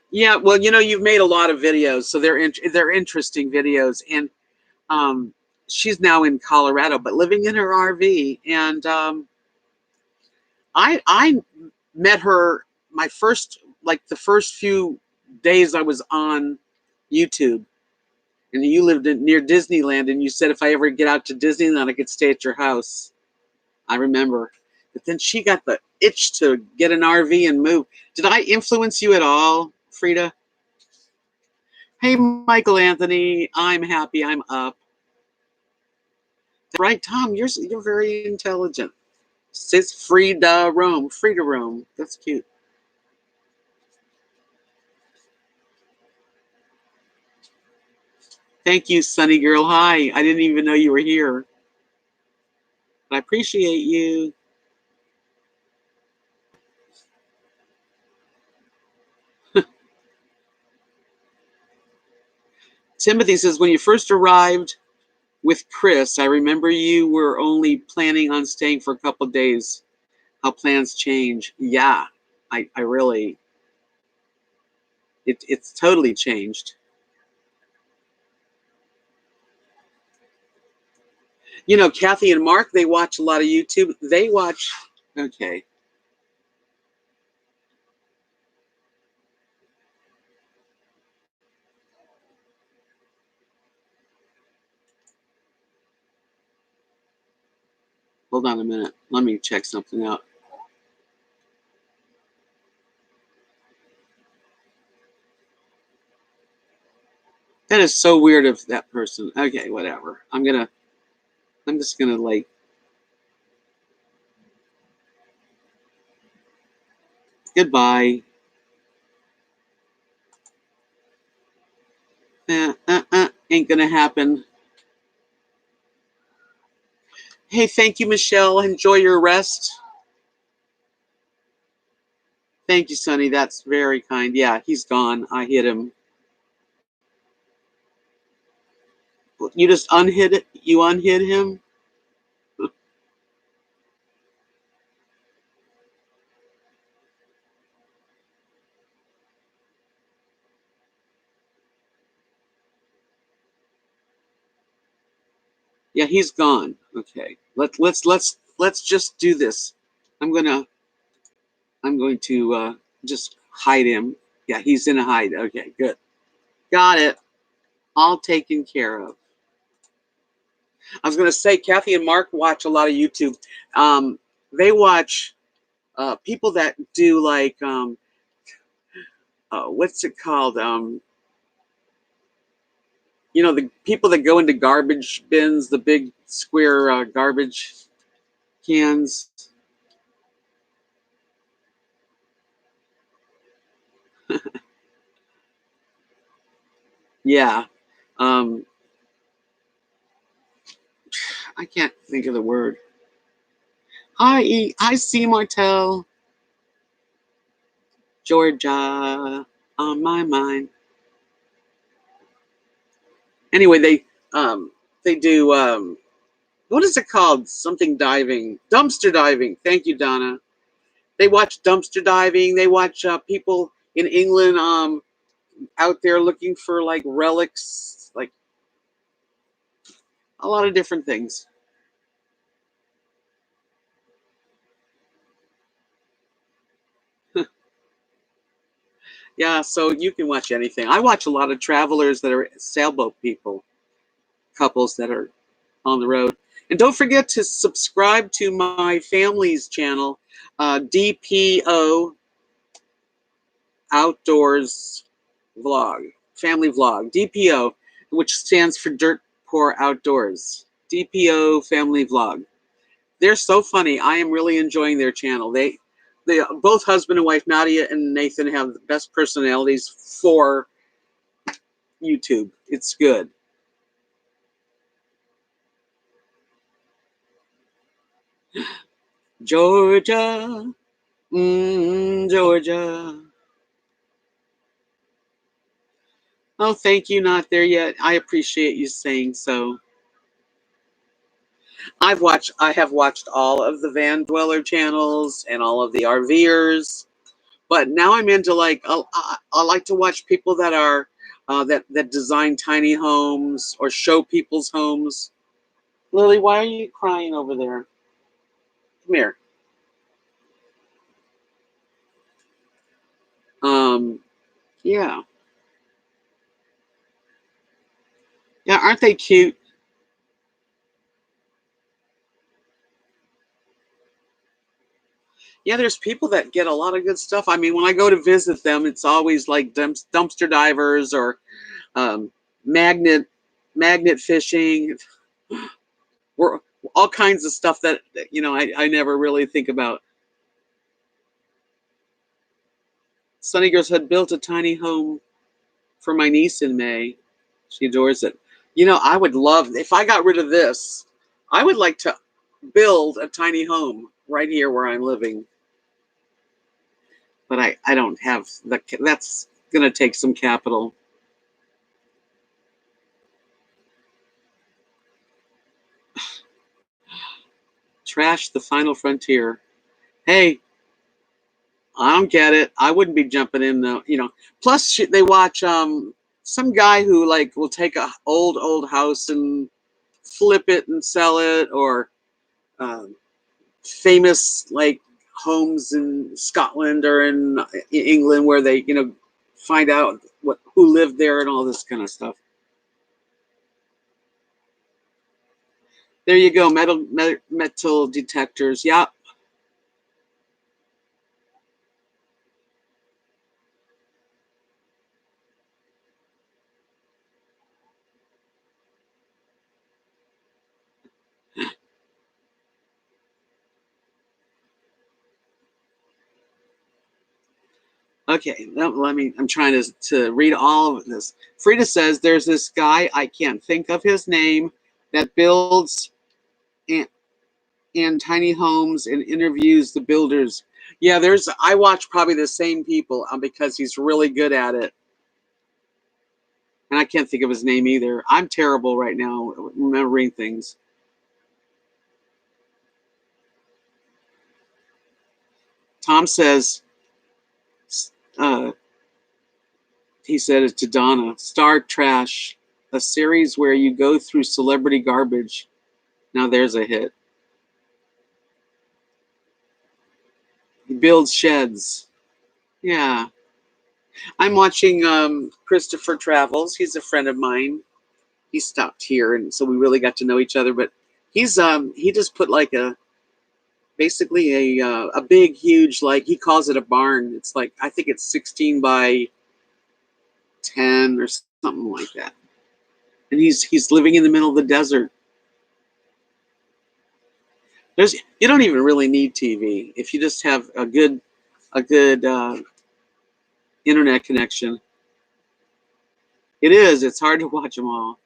Yeah, well, you've made a lot of videos, so they're interesting videos. And um, she's now in Colorado, but living in her RV. And I met her the first few days I was on YouTube, and you lived near Disneyland, and you said if I ever get out to Disneyland, I could stay at your house. I remember. But then she got the itch to get an RV and move. Did I influence you at all, Frida? Hey, Michael Anthony, I'm happy I'm up. Right, Tom, you're very intelligent. Says Frida Rome. Frida Rome. That's cute. Thank you, Sunny Girl. Hi. I didn't even know you were here. But I appreciate you. Timothy says, when you first arrived with Chris, I remember you were only planning on staying for a couple of days. How plans change. Yeah, I really, it's totally changed. Kathy and Mark, they watch a lot of YouTube. Okay. Hold on a minute. Let me check something out. That is so weird of that person. Okay, whatever. I'm just gonna like, goodbye. Ain't gonna happen. Hey, thank you, Michelle. Enjoy your rest. Thank you, Sonny. That's very kind. Yeah, he's gone. I hit him. You just unhid it. You unhid him. Yeah, he's gone. Okay. Let's just do this. I'm gonna I'm going to just hide him. Yeah, he's in a hide. Okay, good. Got it. All taken care of. I was gonna say Kathy and Mark watch a lot of YouTube. They watch people that do like what's it called? The people that go into garbage bins, the big square garbage cans. Yeah. Um, I can't think of the word. I see Martell, Georgia on my mind. Anyway, they do what is it called? Something diving, dumpster diving. Thank you, Donna. They watch dumpster diving. They watch people in England out there looking for like relics, like a lot of different things. Yeah, so you can watch anything. I watch a lot of travelers that are sailboat people, couples that are on the road. And don't forget to subscribe to my family's channel, DPO Outdoors Vlog, Family Vlog, DPO, which stands for Dirt Poor Outdoors. DPO Family Vlog. They're so funny. I am really enjoying their channel. They both husband and wife, Nadia and Nathan, have the best personalities for YouTube. It's good. Georgia, Georgia. Oh, thank you. Not there yet. I appreciate you saying so. I have watched all of the van dweller channels and all of the RVers, but now I'm into like I like to watch people that are that design tiny homes or show people's homes. Lily, why are you crying over there? Come here. Um, yeah, yeah, aren't they cute? Yeah, there's people that get a lot of good stuff. I mean, when I go to visit them, it's always like dumpster divers or um, magnet magnet fishing. We're all kinds of stuff that I never really think about. Sunny Girls had built a tiny home for my niece in May. She adores it. I would love if I got rid of this. I would like to build a tiny home right here where I'm living, but I don't have the. That's gonna take some capital. Trash the final frontier. Hey, I don't get it. I wouldn't be jumping in though. Plus they watch some guy who like will take a old house and flip it and sell it, or um, famous like homes in Scotland or in England where they find out who lived there and all this kind of stuff. There you go, metal detectors. Yeah. Okay, let me. I'm trying to read all of this. Frida says there's this guy, I can't think of his name, that builds and, and tiny homes and interviews the builders. Yeah, I watch probably the same people because he's really good at it. And I can't think of his name either. I'm terrible right now remembering things. Tom says, uh, he said it to Donna, Star Trash, a series where you go through celebrity garbage. Now there's a hit. He builds sheds. Yeah. I'm watching Christopher Travels. He's a friend of mine. He stopped here, and so we really got to know each other. But he just put like basically a big, huge, like he calls it a barn. It's like I think it's 16 by 10 or something like that. And he's living in the middle of the desert. There's You don't even really need TV if you just have a good internet connection. It is. It's hard to watch them all.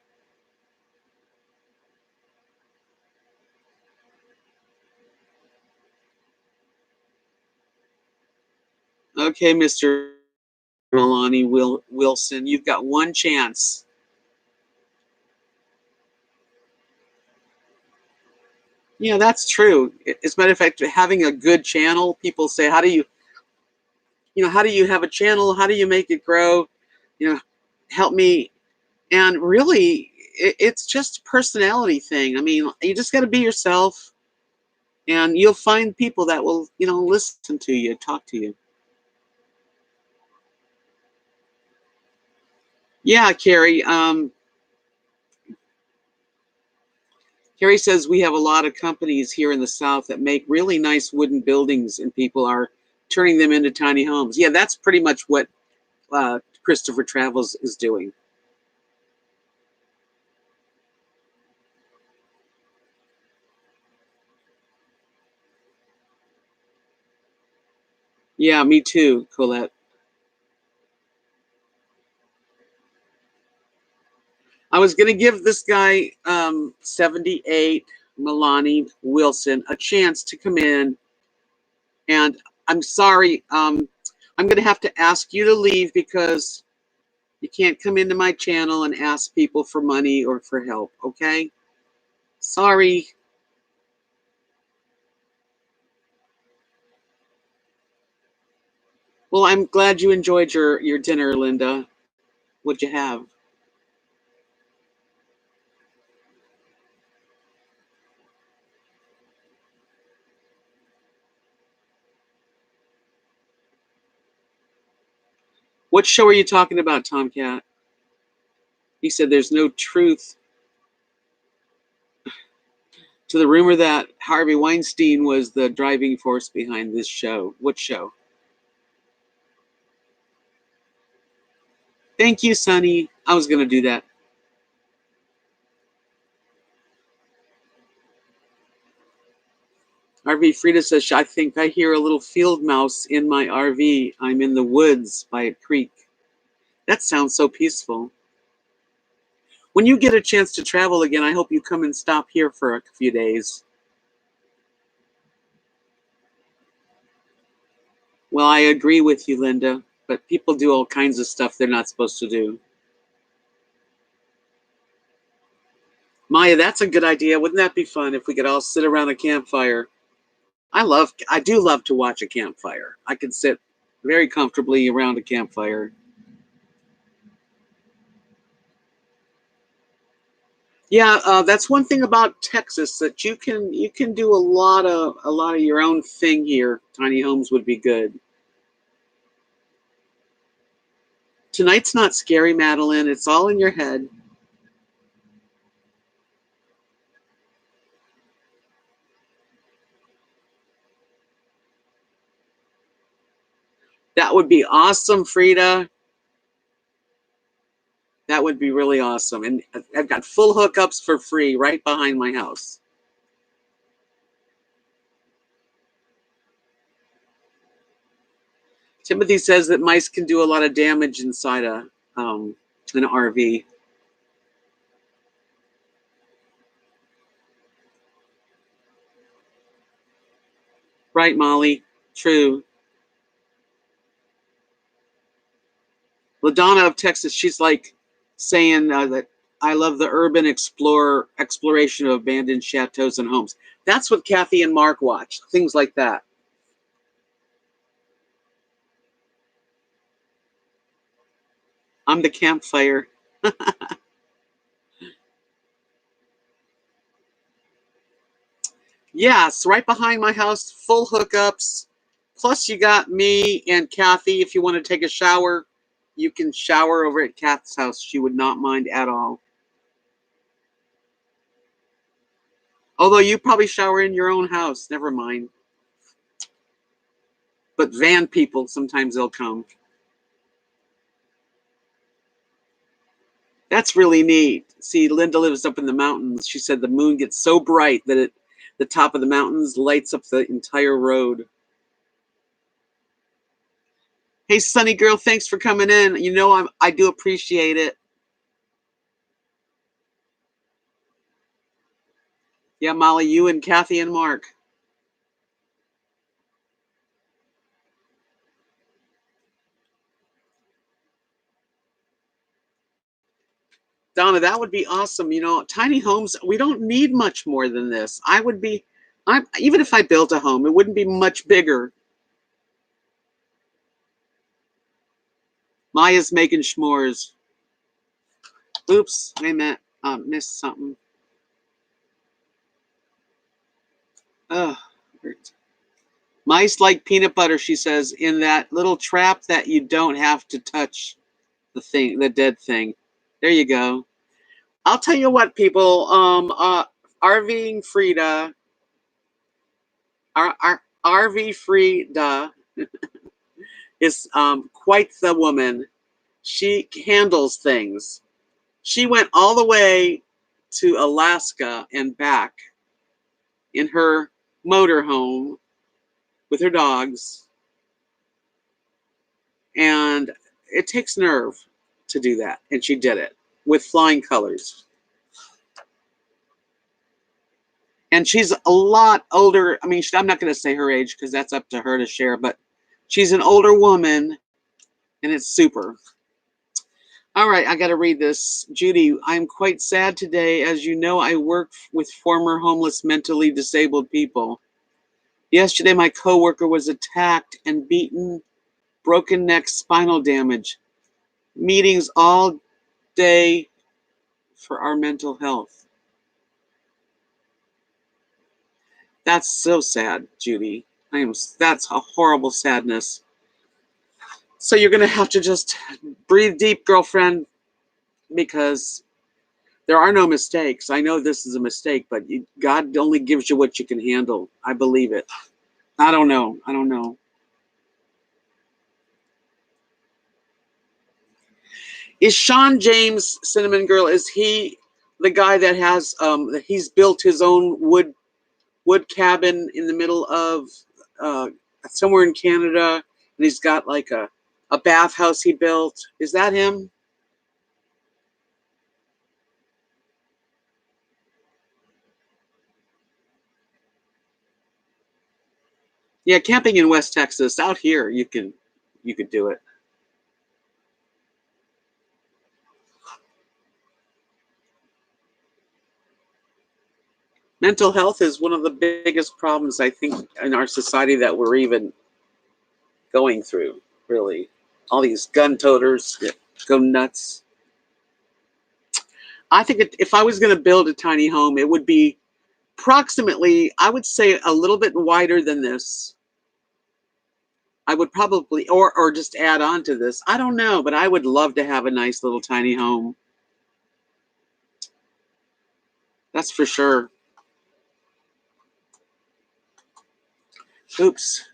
Okay, Mr. Milani Wilson, you've got one chance. Yeah, that's true. As a matter of fact, having a good channel, people say, how do you have a channel? How do you make it grow? You know, help me. And really, it's just a personality thing. I mean, you just got to be yourself, and you'll find people that will, listen to you, talk to you. Yeah, Carrie. Carrie says we have a lot of companies here in the South that make really nice wooden buildings, and people are turning them into tiny homes. Yeah, that's pretty much what Christopher Travels is doing. Yeah, me too, Colette. I was going to give this guy, 78, Milani Wilson, a chance to come in. And I'm sorry, I'm going to have to ask you to leave because you can't come into my channel and ask people for money or for help, okay? Sorry. Well, I'm glad you enjoyed your dinner, Linda. What'd you have? What show are you talking about, Tomcat? He said there's no truth to the rumor that Harvey Weinstein was the driving force behind this show. What show? Thank you, Sonny. I was going to do that. RV Frida says, I think I hear a little field mouse in my RV. I'm in the woods by a creek. That sounds so peaceful. When you get a chance to travel again, I hope you come and stop here for a few days. Well, I agree with you, Linda, but people do all kinds of stuff they're not supposed to do. Maya, that's a good idea. Wouldn't that be fun if we could all sit around a campfire? I do love to watch a campfire. I could sit very comfortably around a campfire. Yeah, that's one thing about Texas that you can do a lot of your own thing here. Tiny homes would be good. Tonight's not scary, Madeline. It's all in your head. That would be awesome, Frida. That would be really awesome. And I've got full hookups for free right behind my house. Timothy says that mice can do a lot of damage inside an RV. Right, Molly? True. LaDonna of Texas, she's like saying that I love the urban exploration of abandoned chateaus and homes. That's what Kathy and Mark watch. Things like that. I'm the campfire. Yes, right behind my house, full hookups. Plus, you got me and Kathy. If you want to take a shower, you can shower over at Kat's house. She would not mind at all. Although you probably shower in your own house. Never mind. But van people, sometimes they'll come. That's really neat. See, Linda lives up in the mountains. She said the moon gets so bright that the top of the mountains lights up the entire road. Hey, Sunny girl, thanks for coming in. You know, I do appreciate it. Yeah, Molly, you and Kathy and Mark. Donna, that would be awesome. You know, tiny homes, we don't need much more than this. Even if I built a home, it wouldn't be much bigger. Maya's making s'mores. Oops, missed something. Ugh. Mice like peanut butter, she says, in that little trap that you don't have to touch the dead thing. There you go. I'll tell you what, people. RVing Frida, RV Frida is quite the woman. She handles things. She went all the way to Alaska and back in her motorhome with her dogs, and it takes nerve to do that, and she did it with flying colors. And she's a lot older. I mean, I'm not going to say her age because that's up to her to share, but she's an older woman, and it's super. All right, I got to read this. Judy, I'm quite sad today. As you know, I work with former homeless mentally disabled people. Yesterday, my coworker was attacked and beaten, broken neck, spinal damage. Meetings all day for our mental health. That's so sad, Judy. That's a horrible sadness. So you're going to have to just breathe deep, girlfriend, because there are no mistakes. I know this is a mistake, but God only gives you what you can handle. I believe it. I don't know. Is Sean James, Cinnamon Girl, is he the guy that has he's built his own wood cabin in the middle of somewhere in Canada, and he's got like a bathhouse he built? Is that him? Yeah, camping in West Texas. Out here, you could do it. Mental health is one of the biggest problems, I think, in our society that we're even going through. Really, all these gun toters that go nuts. I think if I was going to build a tiny home, it would be approximately, I would say, a little bit wider than this. I would probably, or just add on to this. I don't know, but I would love to have a nice little tiny home. That's for sure. Oops.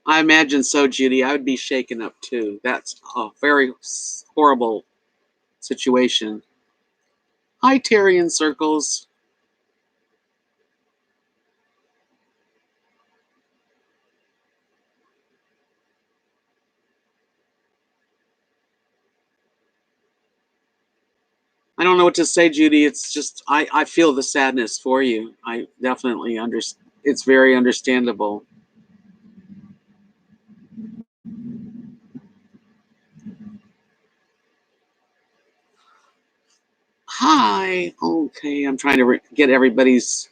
I imagine so, Judy. I would be shaken up too. That's a very horrible situation. Hi, Terry in circles. I don't know what to say, Judy. It's just I feel the sadness for you. I definitely understand. It's very understandable. Hi. Okay, I'm trying to get everybody's.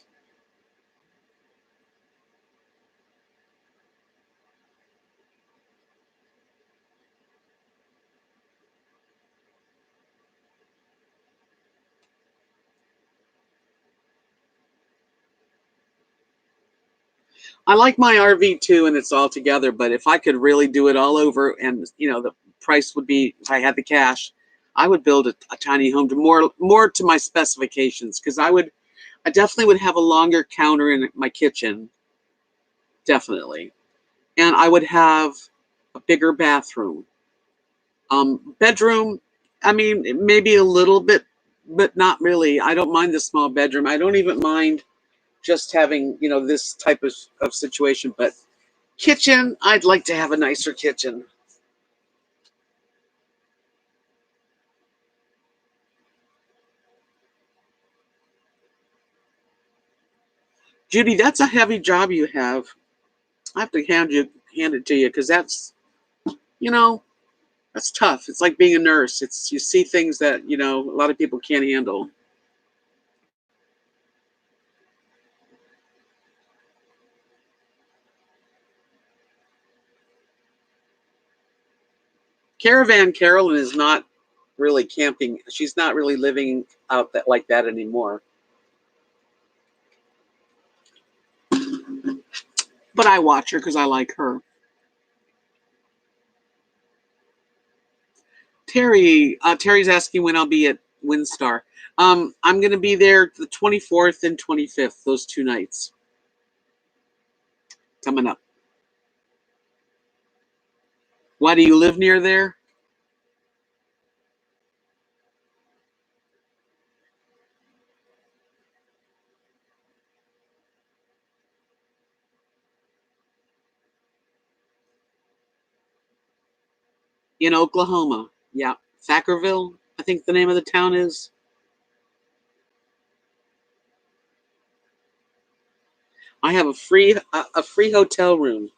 I like my RV too, and it's all together. But if I could really do it all over, and the price would be if I had the cash, I would build a tiny home to more to my specifications because I definitely would have a longer counter in my kitchen, definitely, and I would have a bigger bathroom. Bedroom, I mean, maybe a little bit, but not really. I don't mind the small bedroom. I don't even mind just having, this type of situation. But kitchen, I'd like to have a nicer kitchen. Judy, that's a heavy job you have. I have to hand it to you because you know, that's tough. It's like being a nurse. You see things that, a lot of people can't handle. Caravan Carolyn is not really camping. She's not really living out that like that anymore. But I watch her because I like her. Terry's asking when I'll be at Windstar. I'm going to be there the 24th and 25th, those 2 nights coming up. Why do you live near there? In Oklahoma. Yeah, Thackerville, I think the name of the town is. I have a free hotel room.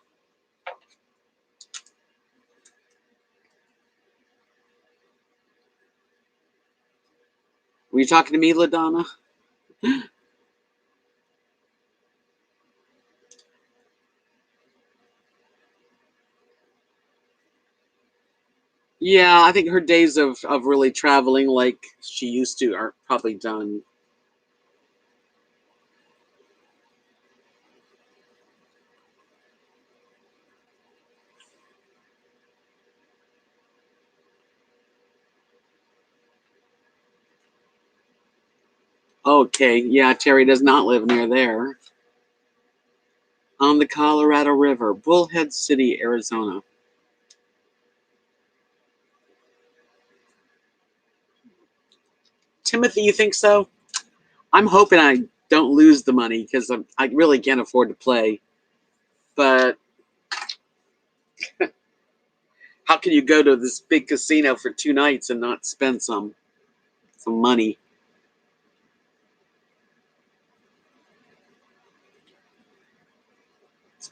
Were you talking to me, LaDonna? Yeah, I think her days of really traveling like she used to are probably done. Okay, yeah, Terry does not live near there. On the Colorado River, Bullhead City, Arizona. Timothy, you think so? I'm hoping I don't lose the money because I really can't afford to play. But how can you go to this big casino for 2 nights and not spend some money?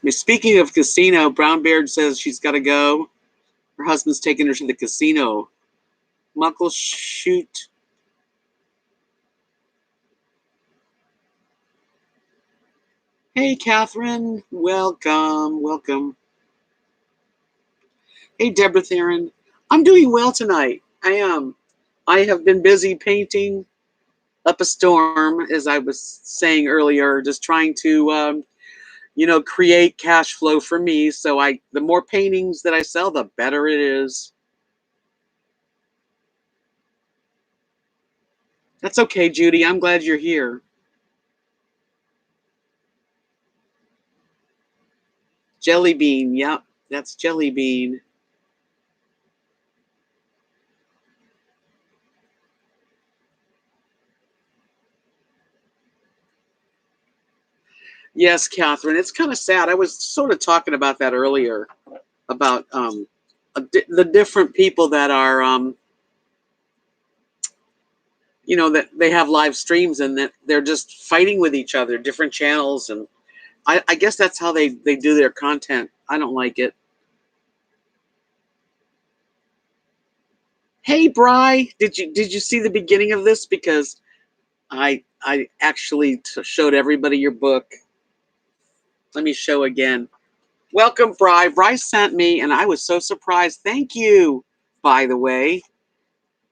Speaking of casino, Brownbeard says she's got to go. Her husband's taking her to the casino. Muckleshoot. Hey, Catherine. Welcome. Welcome. Hey, Deborah Theron. I'm doing well tonight. I am. I have been busy painting up a storm, as I was saying earlier, just trying to, create cash flow for me. So the more paintings that I sell, the better it is. That's okay, Judy. I'm glad you're here. Jelly bean. Yep. That's Jelly Bean. Yes, Catherine. It's kind of sad. I was sort of talking about that earlier about the different people that are that they have live streams and that they're just fighting with each other, different channels, and I guess that's how they do their content. I don't like it. Hey, Bry, did you see the beginning of this? Because I actually showed everybody your book. Let me show again. Welcome, Bry. Bry sent me, and I was so surprised. Thank you, by the way.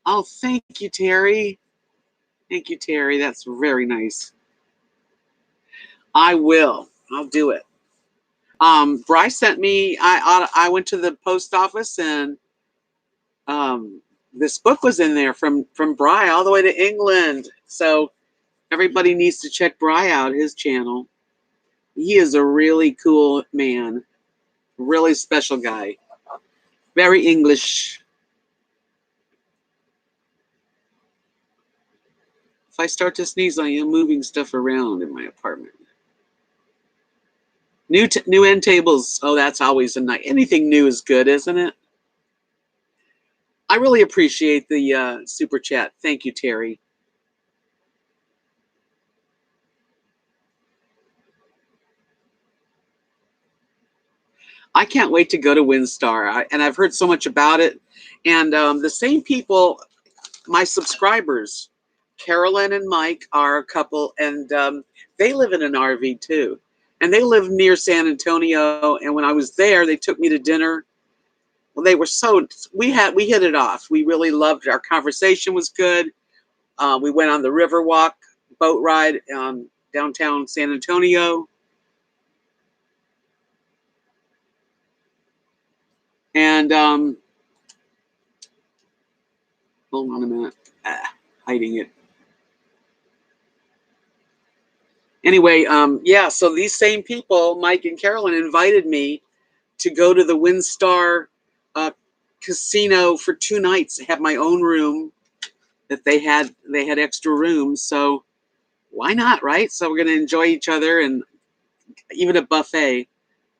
Oh, thank you, Terry. Thank you, Terry. That's very nice. I will. I'll do it. Bry sent me. I went to the post office and this book was in there from Bry all the way to England. So everybody needs to check Bry out, his channel. He is a really cool man, really special guy, very English. If I start to sneeze, I am moving stuff around in my apartment. New end tables. Oh, that's always a night. Anything new is good, isn't it? I really appreciate the super chat. Thank you, Terry. I can't wait to go to WinStar, and I've heard so much about it. And the same people, my subscribers, Carolyn and Mike, are a couple, and they live in an RV too. And they live near San Antonio. And when I was there, they took me to dinner. Well, they were we hit it off. We really loved it. Our conversation was good. We went on the Riverwalk boat ride downtown San Antonio. And hold on a minute. Hiding it. Anyway, yeah, so these same people, Mike and Carolyn, invited me to go to the WinStar casino for 2 nights, have my own room that they had extra rooms. So why not, right? So we're going to enjoy each other and even a buffet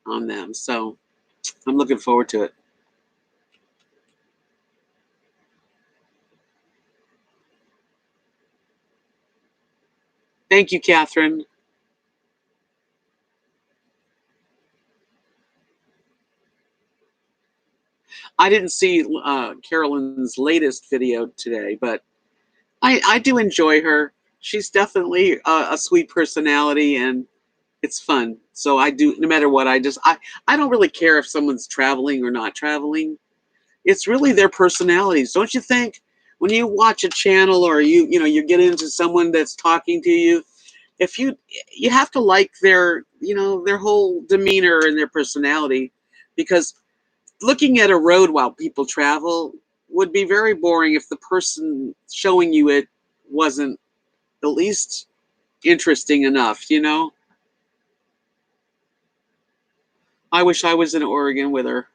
on them. So I'm looking forward to it. Thank you, Catherine. I didn't see Carolyn's latest video today, but I do enjoy her. She's definitely a sweet personality, and it's fun. So I do, no matter what, I don't really care if someone's traveling or not traveling. It's really their personalities, don't you think? When you watch a channel or you get into someone that's talking to you, if you have to like their whole demeanor and their personality, because looking at a road while people travel would be very boring if the person showing you it wasn't at least interesting enough. I wish I was in Oregon with her.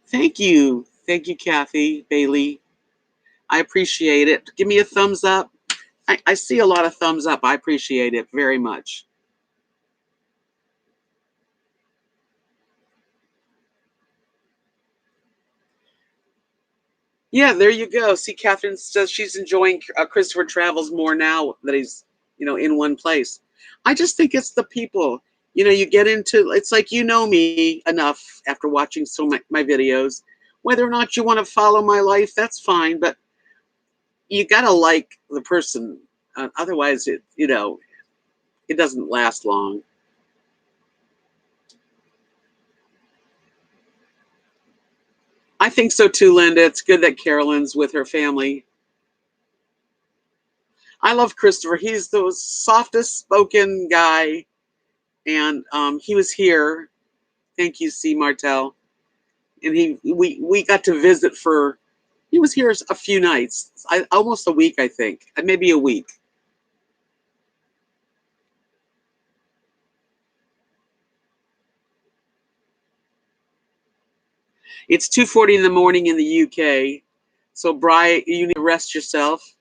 Thank you. Thank you, Kathy Bailey. I appreciate it. Give me a thumbs up. I see a lot of thumbs up. I appreciate it very much. Yeah, there you go. See, Catherine says she's enjoying Christopher Travels more now that he's, in one place. I just think it's the people. You get into, it's like me enough after watching my videos. Whether or not you want to follow my life, that's fine, but you got to like the person. Otherwise, it doesn't last long. I think so too, Linda. It's good that Carolyn's with her family. I love Christopher. He's the softest spoken guy, and he was here. Thank you, C. Martel. And we got to visit for. He was here a few nights, almost a week, I think, maybe a week. It's 2:40 in the morning in the UK. So, Bri, you need to rest yourself.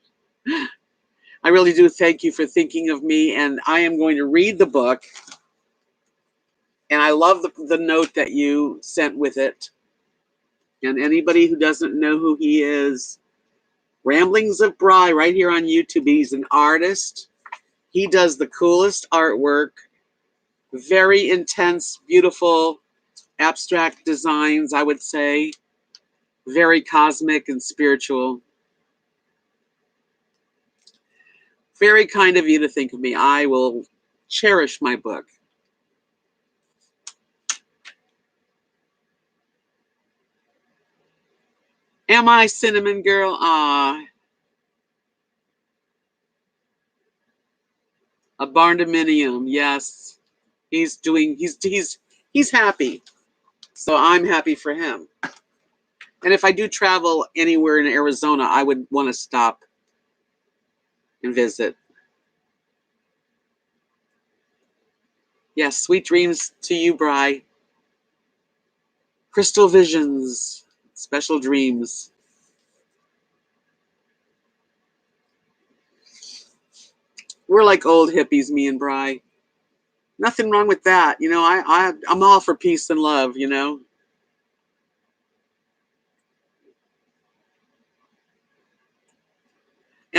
I really do thank you for thinking of me, and I am going to read the book. And I love the note that you sent with it. And anybody who doesn't know who he is, Ramblings of Bri, right here on YouTube. He's an artist. He does the coolest artwork, very intense, beautiful, abstract designs, I would say, very cosmic and spiritual. Very kind of you to think of me. I will cherish my book. Am I Cinnamon Girl? Ah, a barndominium. Yes, he's doing. He's happy. So I'm happy for him. And if I do travel anywhere in Arizona, I would want to stop and visit. Yes, sweet dreams to you, Bri. Crystal visions, special dreams. We're like old hippies, me and Bri. Nothing wrong with that. I'm all for peace and love. And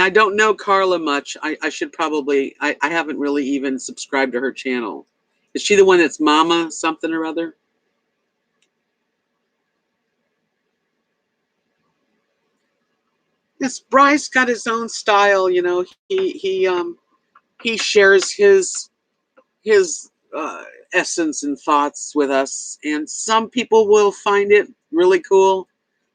I don't know Carla much. I should probably, I haven't really even subscribed to her channel. Is she the one that's Mama something or other? Yes, Bry's got his own style. He shares his essence and thoughts with us, and some people will find it really cool,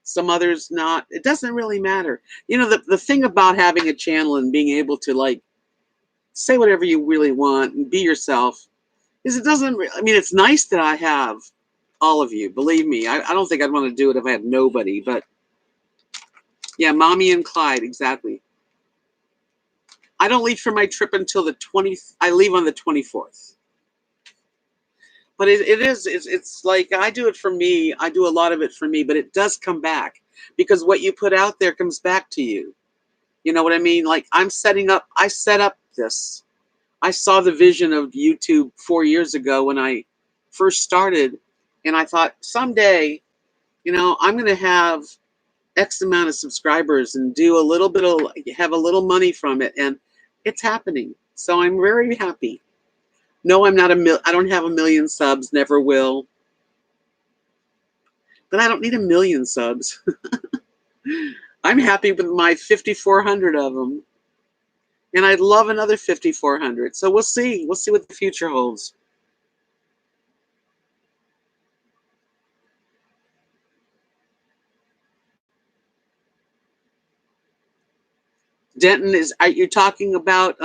some others not. It doesn't really matter. The thing about having a channel and being able to like say whatever you really want and be yourself is it doesn't I mean, it's nice that I have all of you, believe me. I don't think I'd want to do it if I had nobody, but yeah, Mommy and Clyde, exactly. I don't leave for my trip until the 20th. I leave on the 24th. But it's like I do it for me. I do a lot of it for me, but it does come back because what you put out there comes back to you. You know what I mean? Like I set up this. I saw the vision of YouTube 4 years ago when I first started, and I thought someday, I'm going to have X amount of subscribers and do a little bit of, have a little money from it, and it's happening. So I'm very happy. No, I'm not I don't have a million subs, never will. But I don't need a million subs. I'm happy with my 5,400 of them. And I'd love another 5,400. So we'll see. We'll see what the future holds. Denton, are you talking about,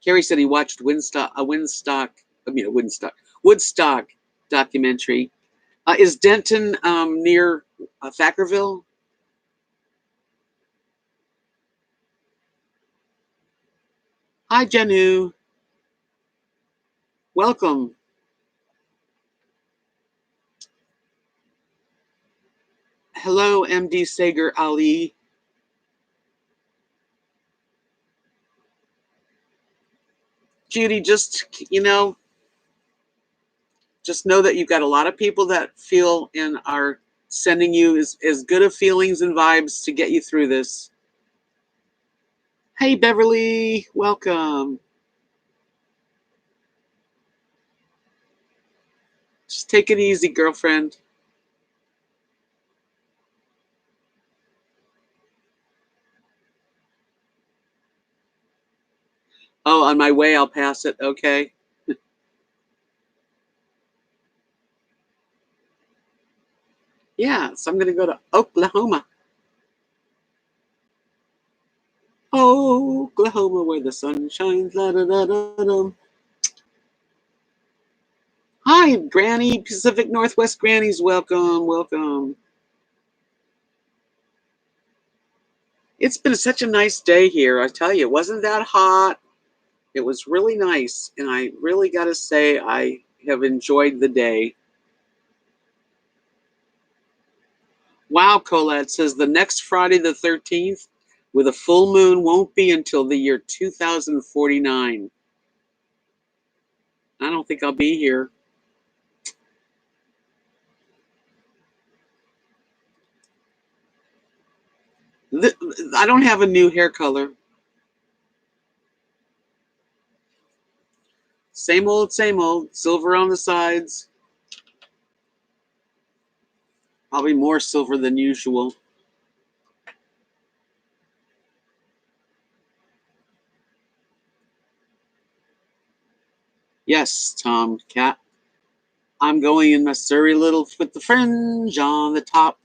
Kerry said he watched Woodstock documentary. Is Denton near Thackerville? Hi, Janu. Welcome. Hello, MD Sager Ali. Judy, just know that you've got a lot of people that feel and are sending you as good of feelings and vibes to get you through this. Hey, Beverly, welcome. Just take it easy, girlfriend. Oh, on my way, I'll pass it. Okay. Yeah, so I'm going to go to Oklahoma. Oklahoma, where the sun shines. La, da, da, da, da. Hi, Granny, Pacific Northwest Grannies. Welcome, welcome. It's been such a nice day here. I tell you, it wasn't that hot. It was really nice. And I really got to say, I have enjoyed the day. Wow, Colette says the next Friday the 13th with a full moon won't be until the year 2049. I don't think I'll be here. I don't have a new hair color. Same old, silver on the sides. Probably more silver than usual. Yes, Tom Cat. I'm going in my Surrey little with the fringe on the top.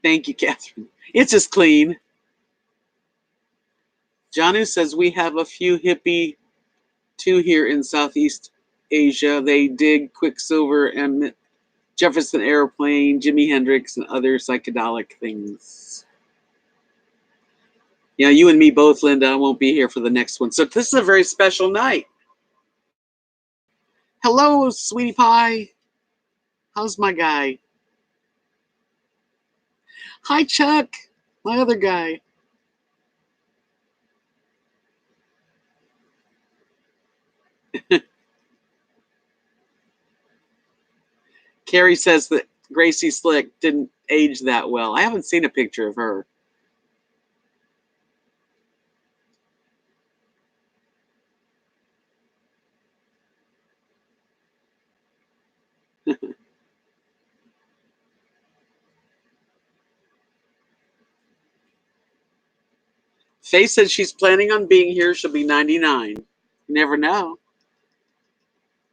Thank you, Catherine. It's just clean. Janu says we have a few hippie too here in Southeast Asia. They dig Quicksilver and Jefferson Airplane, Jimi Hendrix, and other psychedelic things. Yeah, you and me both, Linda. I won't be here for the next one. So this is a very special night. Hello, sweetie pie. How's my guy? Hi, Chuck, my other guy. Carrie says that Gracie Slick didn't age that well. I haven't seen a picture of her. Faye said she's planning on being here. She'll be 99. You never know.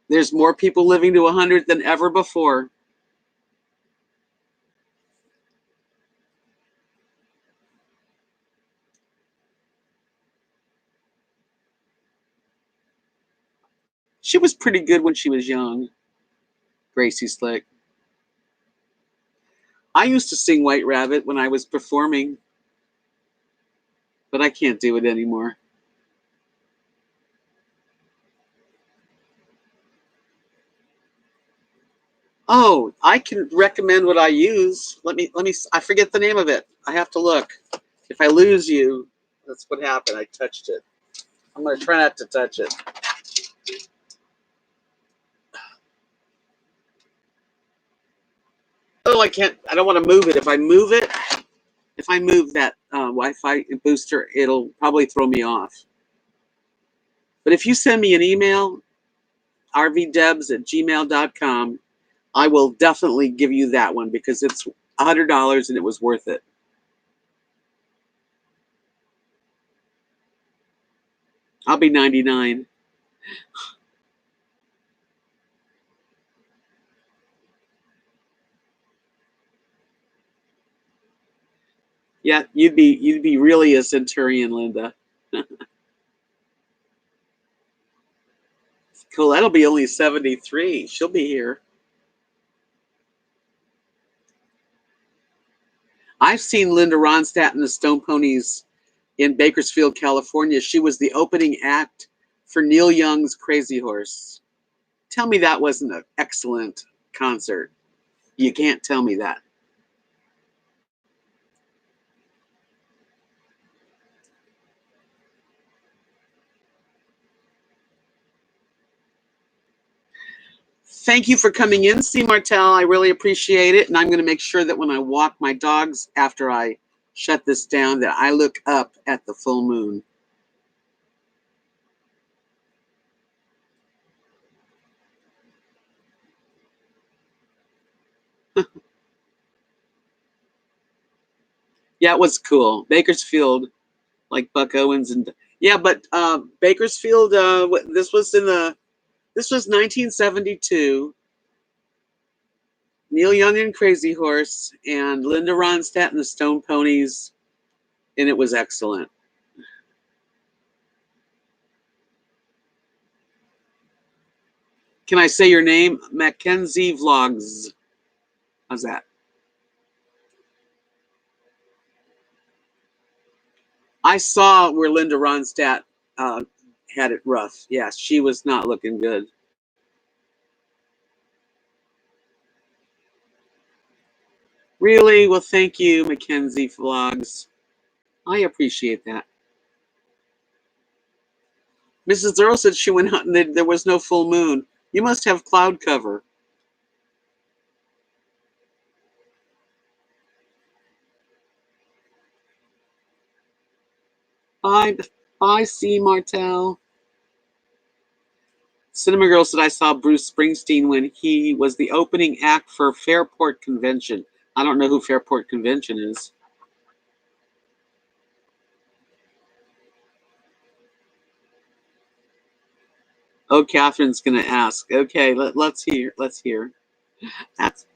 There's more people living to 100 than ever before. She was pretty good when she was young, Gracie Slick. I used to sing White Rabbit when I was performing, but I can't do it anymore. Oh, I can recommend what I use. I forget the name of it. I have to look. If I lose you, that's what happened. I touched it. I'm going to try not to touch it. Oh, I can't. I don't want to move it. If I move that Wi-Fi booster, it'll probably throw me off. But if you send me an email, rvdebs@gmail.com, I will definitely give you that one because it's $100 and it was worth it. I'll be 99. Yeah, you'd be really a centurion, Linda. Cool. That'll be only 73. She'll be here. I've seen Linda Ronstadt and the Stone Ponies in Bakersfield, California. She was the opening act for Neil Young's Crazy Horse. Tell me that wasn't an excellent concert. You can't tell me that. Thank you for coming in, C. Martel. I really appreciate it. And I'm going to make sure that when I walk my dogs after I shut this down, that I look up at the full moon. Yeah, it was cool. Bakersfield, like Buck Owens and yeah, but Bakersfield. This was 1972. Neil Young and Crazy Horse and Linda Ronstadt and the Stone Ponies, and it was excellent. Can I say your name? Mackenzie Vlogs. How's that? I saw where Linda Ronstadt had it rough. Yeah, she was not looking good. Really? Well, thank you, Mackenzie Vlogs. I appreciate that. Mrs. Earl said she went out and there was no full moon. You must have cloud cover. Bye, bye, C. Martel. Cinema Girl said I saw Bruce Springsteen when he was the opening act for Fairport Convention. I don't know who Fairport Convention is. Oh, Catherine's gonna ask. Okay, let's hear. Let's hear. That's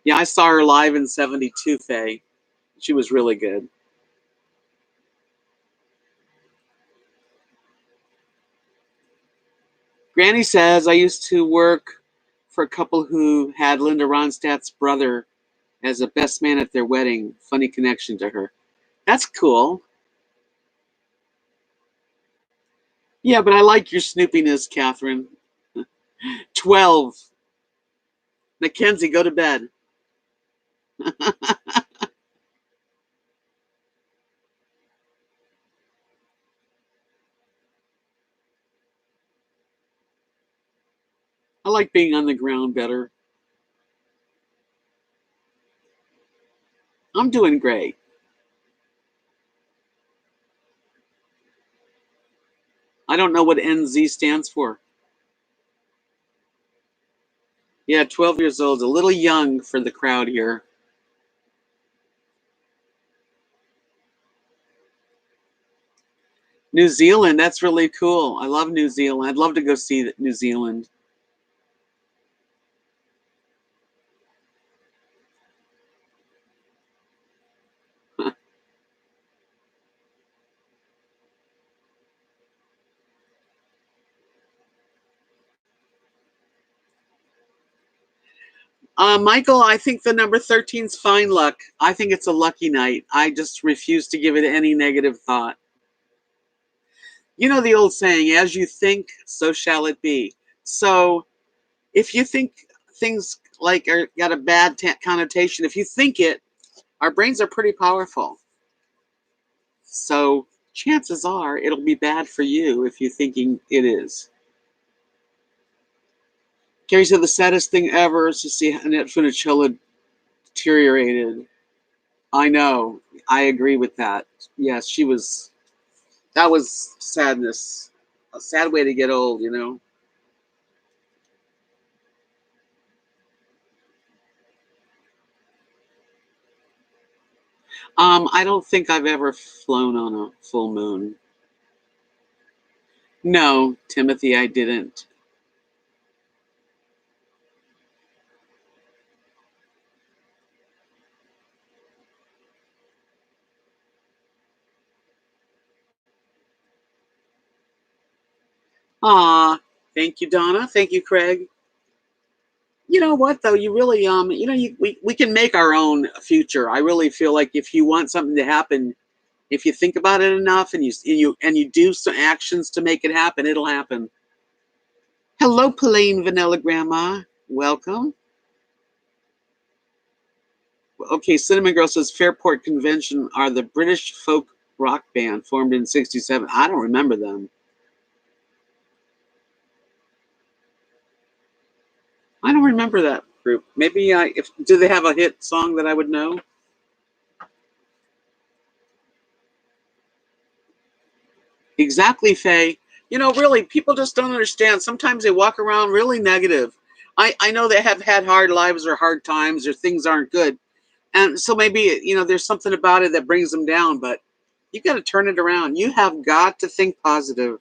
yeah. I saw her live in '72. Faye, she was really good. Granny says I used to work for a couple who had Linda Ronstadt's brother as a best man at their wedding. Funny connection to her. That's cool. Yeah, but I like your snoopiness, Catherine. 12. Mackenzie, go to bed. I like being on the ground better. I'm doing great. I don't know what NZ stands for. Yeah, 12 years old, a little young for the crowd here. New Zealand, that's really cool. I love New Zealand. I'd love to go see New Zealand. Michael, I think the number 13 is fine luck. I think it's a lucky night. I just refuse to give it any negative thought. You know the old saying, as you think, so shall it be. So if you think things like are got a bad connotation, if you think it, our brains are pretty powerful. So chances are it'll be bad for you if you're thinking it is. Carrie said the saddest thing ever is to see Annette Funicello deteriorated. I know. I agree with that. Yes, she was. That was sadness. A sad way to get old, you know. I don't think I've ever flown on a full moon. No, Timothy, I didn't. Ah, thank you, Donna. Thank you, Craig. You know what though? You really we can make our own future. I really feel like if you want something to happen, if you think about it enough and you do some actions to make it happen, it'll happen. Hello, Plain Vanilla Grandma. Welcome. Okay, Cinnamon Girl says Fairport Convention are the British folk rock band formed in '67. I don't remember them. I don't remember that group. Maybe if do they have a hit song that I would know? Exactly, Faye. You know, really, people just don't understand. Sometimes they walk around really negative. I know they have had hard lives or hard times or things aren't good. And so maybe, there's something about it that brings them down, but you got to turn it around. You have got to think positive.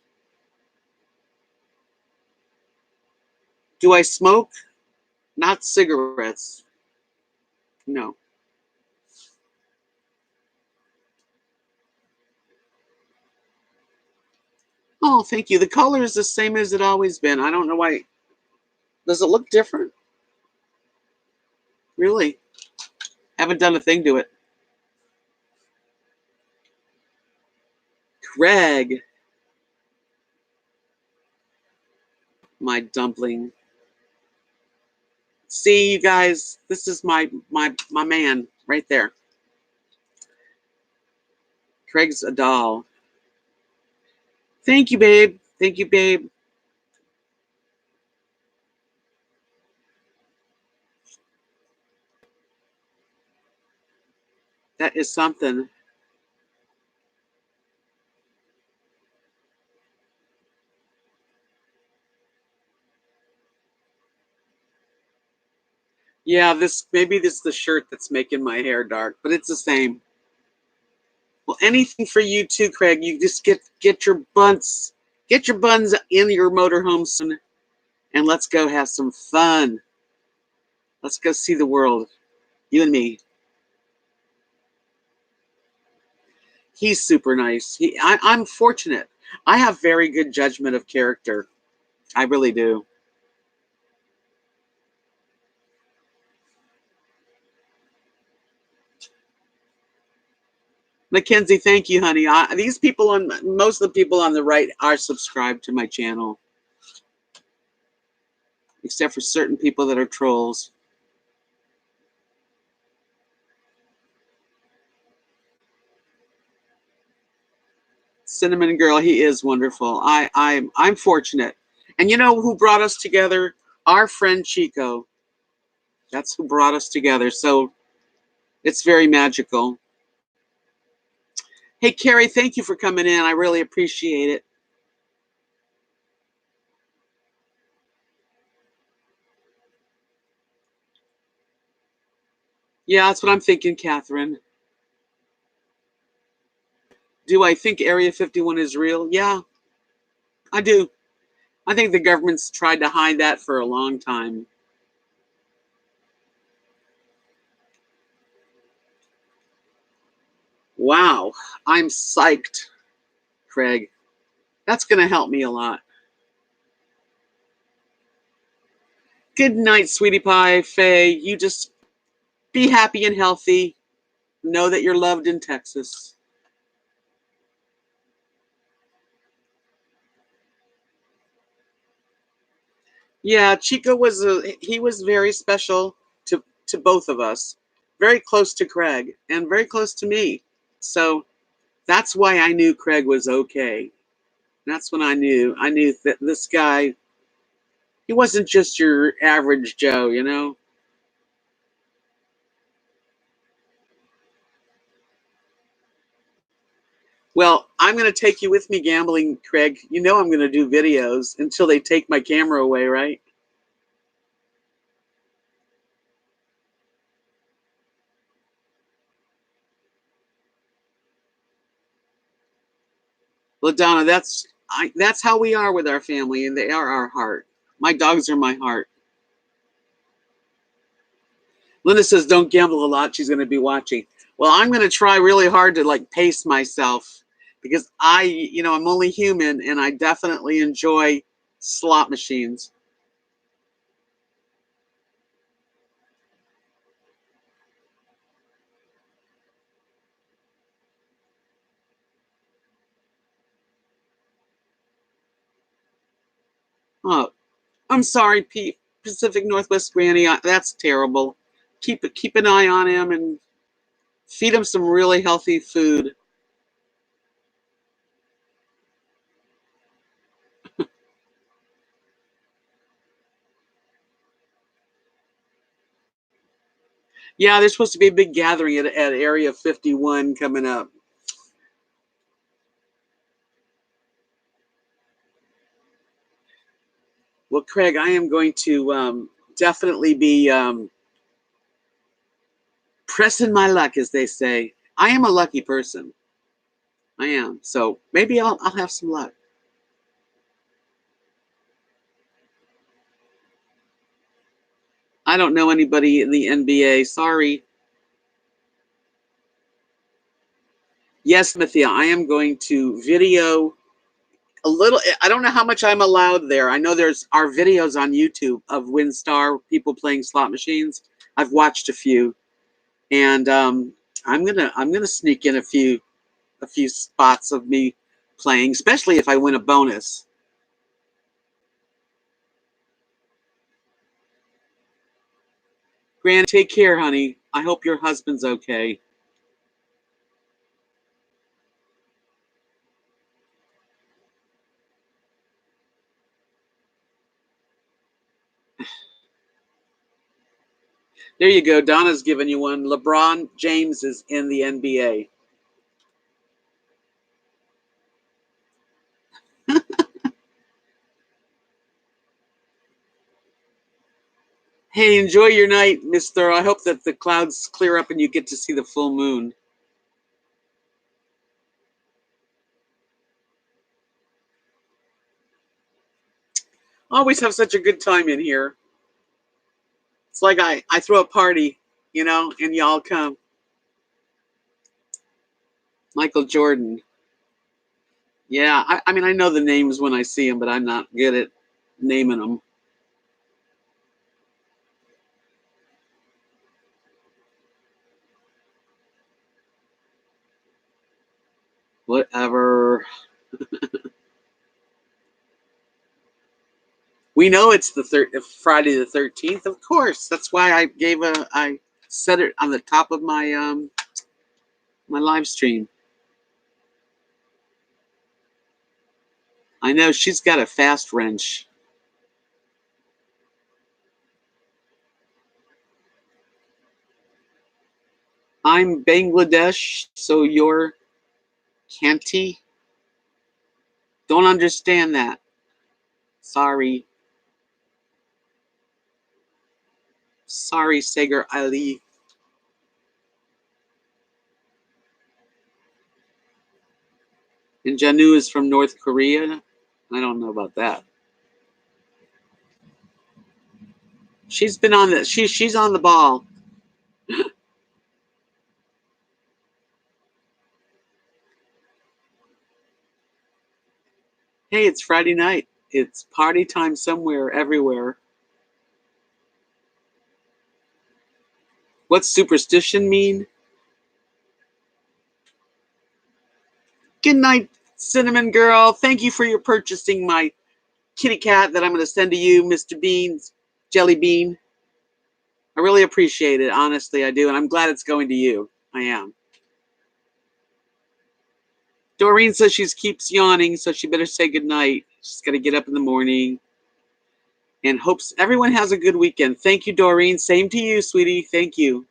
Do I smoke? Not cigarettes. No. Oh, thank you. The color is the same as it always been. I don't know why. Does it look different? Really? Haven't done a thing to it. Craig. My dumpling. See, you guys, this is my man right there. Craig's a doll. Thank you, babe. Thank you, babe. That is something. Yeah, maybe this is the shirt that's making my hair dark, but it's the same. Well, anything for you too, Craig. You just get your buns in your motorhome soon, and let's go have some fun. Let's go see the world, you and me. He's super nice. I'm fortunate. I have very good judgment of character. I really do. Mackenzie, thank you, honey. Most of the people on the right are subscribed to my channel, except for certain people that are trolls. Cinnamon Girl, he is wonderful. I'm fortunate. And you know who brought us together? Our friend Chico. That's who brought us together. So it's very magical. Hey, Carrie, thank you for coming in. I really appreciate it. Yeah, that's what I'm thinking, Catherine. Do I think Area 51 is real? Yeah, I do. I think the government's tried to hide that for a long time. Wow, I'm psyched, Craig. That's going to help me a lot. Good night, sweetie pie, Faye. You just be happy and healthy. Know that you're loved in Texas. Yeah, Chico he was very special to both of us. Very close to Craig and very close to me. So that's why I knew Craig was okay. That's when I knew. I knew that this guy, he wasn't just your average Joe, you know? Well, I'm going to take you with me gambling, Craig. You know I'm going to do videos until they take my camera away, right? LaDonna, that's how we are with our family, and they are our heart. My dogs are my heart. Linda says, don't gamble a lot. She's going to be watching. Well, I'm going to try really hard to like pace myself because I'm only human and I definitely enjoy slot machines. Oh, I'm sorry, Pete. Pacific Northwest Granny. That's terrible. Keep an eye on him and feed him some really healthy food. Yeah, there's supposed to be a big gathering at Area 51 coming up. Well, Craig, I am going to definitely be pressing my luck, as they say. I am a lucky person. I am. So maybe I'll have some luck. I don't know anybody in the NBA. Sorry. Yes, Thea, I am going to video a little. I don't know how much I'm allowed there. I know there's our videos on YouTube of WinStar people playing slot machines. I've watched a few, and I'm gonna sneak in a few spots of me playing, especially if I win a bonus. Granny, take care, honey. I hope your husband's okay. There you go. Donna's giving you one. LeBron James is in the NBA. Hey, enjoy your night, Mr. I hope that the clouds clear up and you get to see the full moon. Always have such a good time in here. It's like I throw a party, and y'all come. Michael Jordan. Yeah, I mean, I know the names when I see them, but I'm not good at naming them. Whatever. We know it's Friday the 13th, of course. That's why I set it on the top of my live stream. I know she's got a fast wrench. I'm Bangladesh, so you're Kanti. Don't understand that. Sorry. Sorry, Sagar Ali. And Janu is from North Korea. I don't know about that. She's been on the she's on the ball. Hey, it's Friday night. It's party time somewhere, everywhere. What's superstition mean? Good night, Cinnamon Girl. Thank you for your purchasing my kitty cat that I'm going to send to you, Mr. Beans, Jelly Bean. I really appreciate it. Honestly, I do. And I'm glad it's going to you. I am. Doreen says she keeps yawning, so she better say goodnight. She's got to get up in the morning. And hopes everyone has a good weekend. Thank you, Doreen. Same to you, sweetie. Thank you.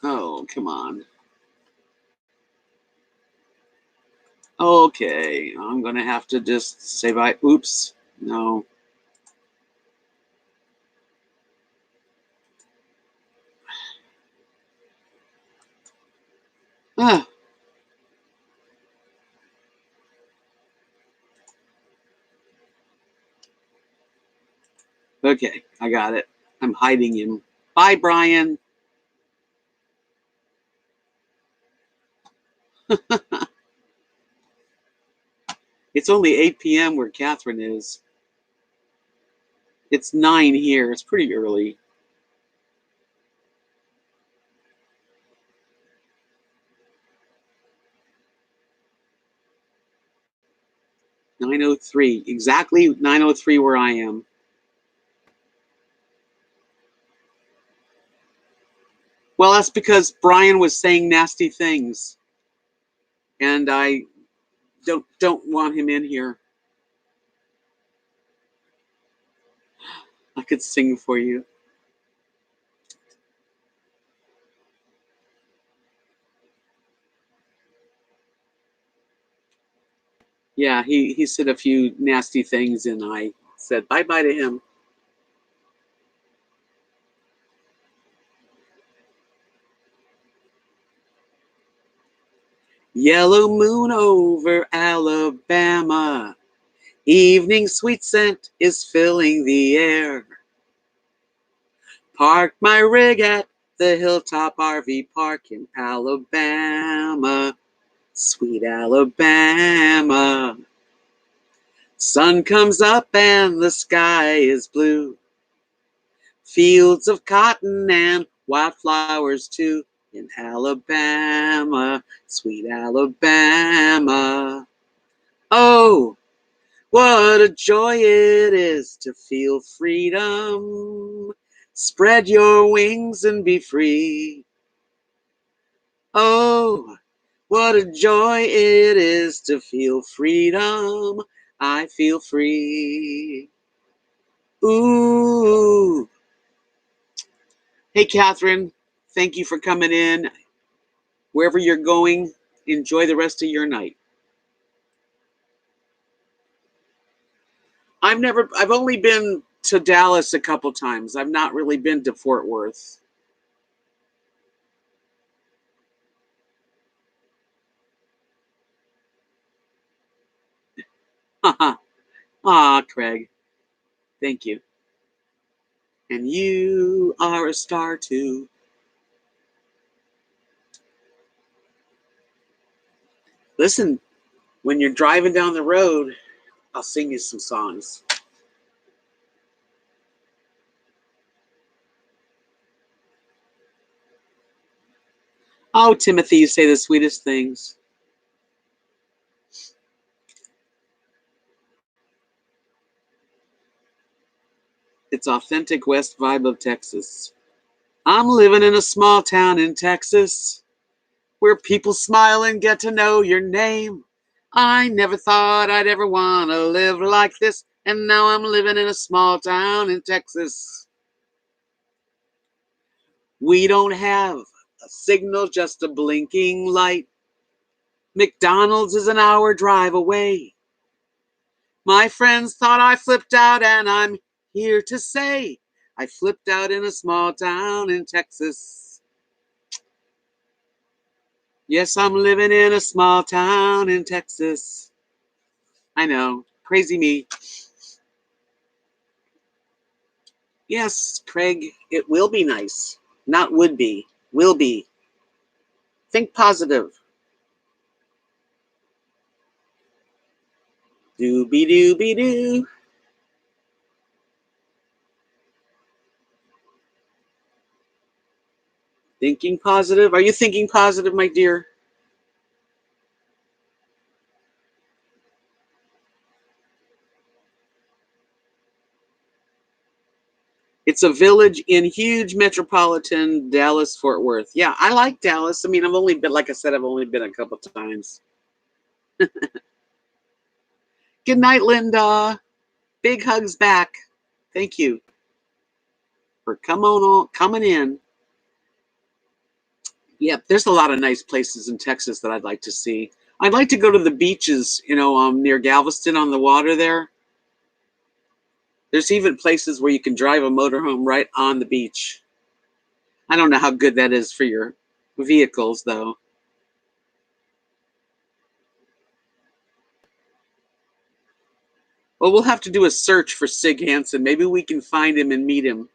Oh, come on. Okay, I'm going to have to just say bye. Oops. No. Ah. Okay, I got it. I'm hiding him. Bye, Brian. It's only 8 p.m. where Catherine is. It's 9 here. It's pretty early. (9:03), exactly 9:03 where I am. Well, that's because Brian was saying nasty things, and I don't want him in here. I could sing for you. Yeah, he said a few nasty things, and I said bye-bye to him. Yellow moon over Alabama. Evening sweet scent is filling the air. Parked my rig at the Hilltop RV Park in Alabama. Sweet Alabama. Sun comes up and the sky is blue. Fields of cotton and wildflowers too in Alabama. Sweet Alabama. Oh, What a joy it is to feel freedom. Spread your wings and be free. Oh, what a joy it is to feel freedom. I feel free. Ooh. Hey, Catherine. Thank you for coming in. Wherever you're going, enjoy the rest of your night. I've only been to Dallas a couple times. I've not really been to Fort Worth. Ah, Craig. Thank you. And you are a star too. Listen, when you're driving down the road, I'll sing you some songs. Oh, Timothy, you say the sweetest things. It's authentic West vibe of Texas. I'm living in a small town in Texas where people smile and get to know your name. I never thought I'd ever want to live like this, and now I'm living in a small town in Texas. We don't have a signal, just a blinking light. McDonald's is an hour drive away. My friends thought I flipped out, and I'm here to say I flipped out in a small town in Texas. Yes, I'm living in a small town in Texas. I know, crazy me. Yes, Craig, it will be nice. Not would be, will be. Think positive. Dooby dooby doo. Thinking positive. Are you thinking positive, my dear? It's a village in huge metropolitan Dallas, Fort Worth. Yeah, I like Dallas. I mean, I've only been, like I said, I've only been a couple times. Good night, Linda. Big hugs back. Thank you for coming in. Yep, there's a lot of nice places in Texas that I'd like to see. I'd like to go to the beaches, near Galveston on the water there. There's even places where you can drive a motorhome right on the beach. I don't know how good that is for your vehicles, though. Well, we'll have to do a search for Sig Hansen. Maybe we can find him and meet him.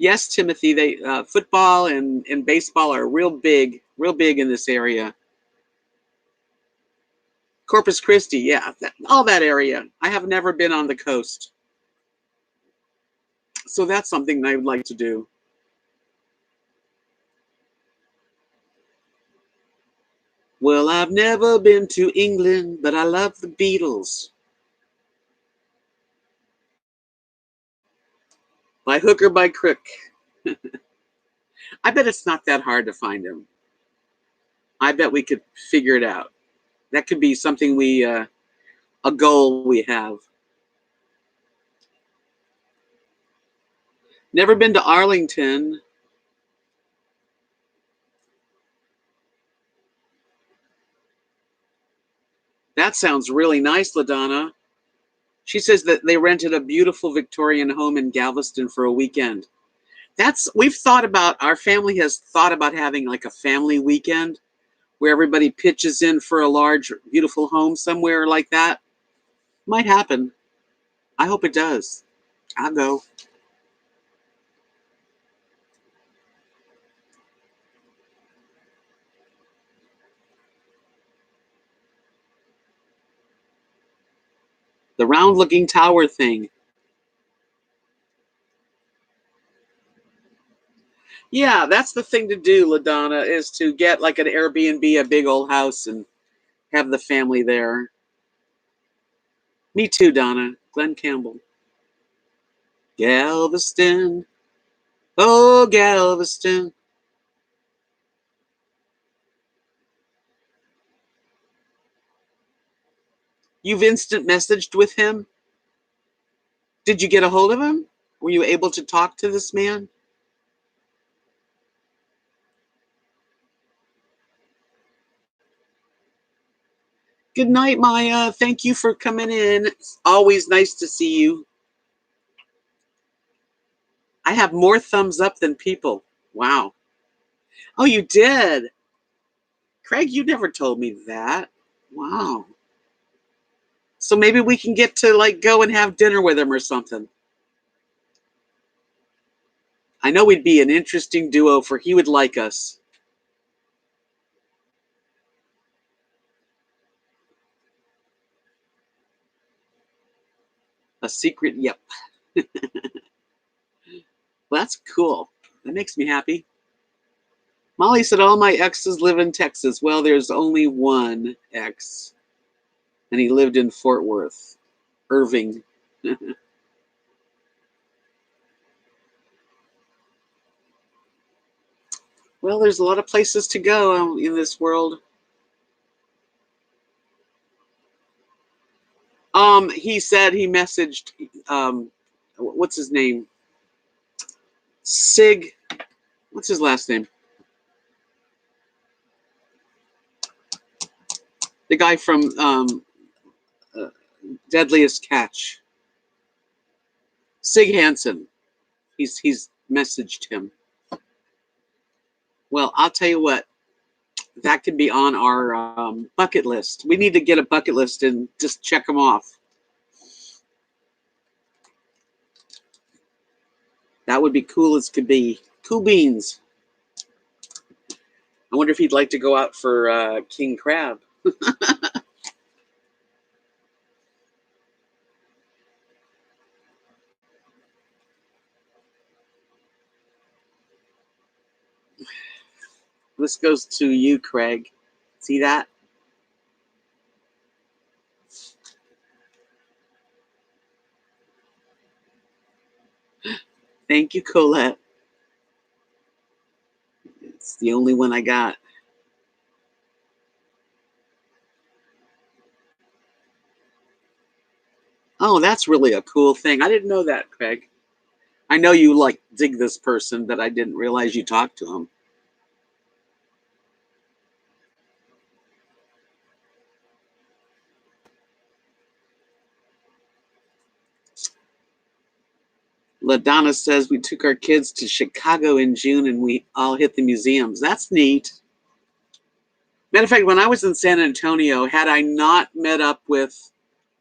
Yes, Timothy, they football and baseball are real big in this area. Corpus Christi, yeah, all that area. I have never been on the coast. So that's something I would like to do. Well, I've never been to England, but I love the Beatles. By hook or by crook. I bet it's not that hard to find them. I bet we could figure it out. That could be something a goal we have. Never been to Arlington. That sounds really nice, LaDonna. She says that they rented a beautiful Victorian home in Galveston for a weekend. We've thought about, our family has thought about having like a family weekend where everybody pitches in for a large, beautiful home somewhere like that. Might happen. I hope it does. I'll go. The round looking tower thing. Yeah, that's the thing to do, LaDonna, is to get like an Airbnb, a big old house, and have the family there. Me too, Donna. Glenn Campbell. Galveston. Oh, Galveston. You've instant messaged with him? Did you get a hold of him? Were you able to talk to this man? Good night, Maya. Thank you for coming in. It's always nice to see you. I have more thumbs up than people. Wow. Oh, you did? Craig, you never told me that. Wow. So maybe we can get to like go and have dinner with him or something. I know we'd be an interesting duo for he would like us. A secret, yep. Well, that's cool. That makes me happy. Molly said all my exes live in Texas. Well, there's only one ex, and he lived in Fort Worth, Irving. Well, there's a lot of places to go in this world. He said he messaged, what's his name? Sig. What's his last name? The guy from uh, Deadliest Catch. Sig Hansen. He's messaged him. Well, I'll tell you what. That could be on our bucket list. We need to get a bucket list and just check them off. That would be cool as could be. Cool beans. I wonder if he'd like to go out for king crab. This goes to you, Craig. See that? Thank you, Colette. It's the only one I got. Oh, that's really a cool thing. I didn't know that, Craig. I know you like dig this person, but I didn't realize you talked to him. LaDonna says we took our kids to Chicago in June and we all hit the museums. That's neat. Matter of fact, when I was in San Antonio, had I not met up with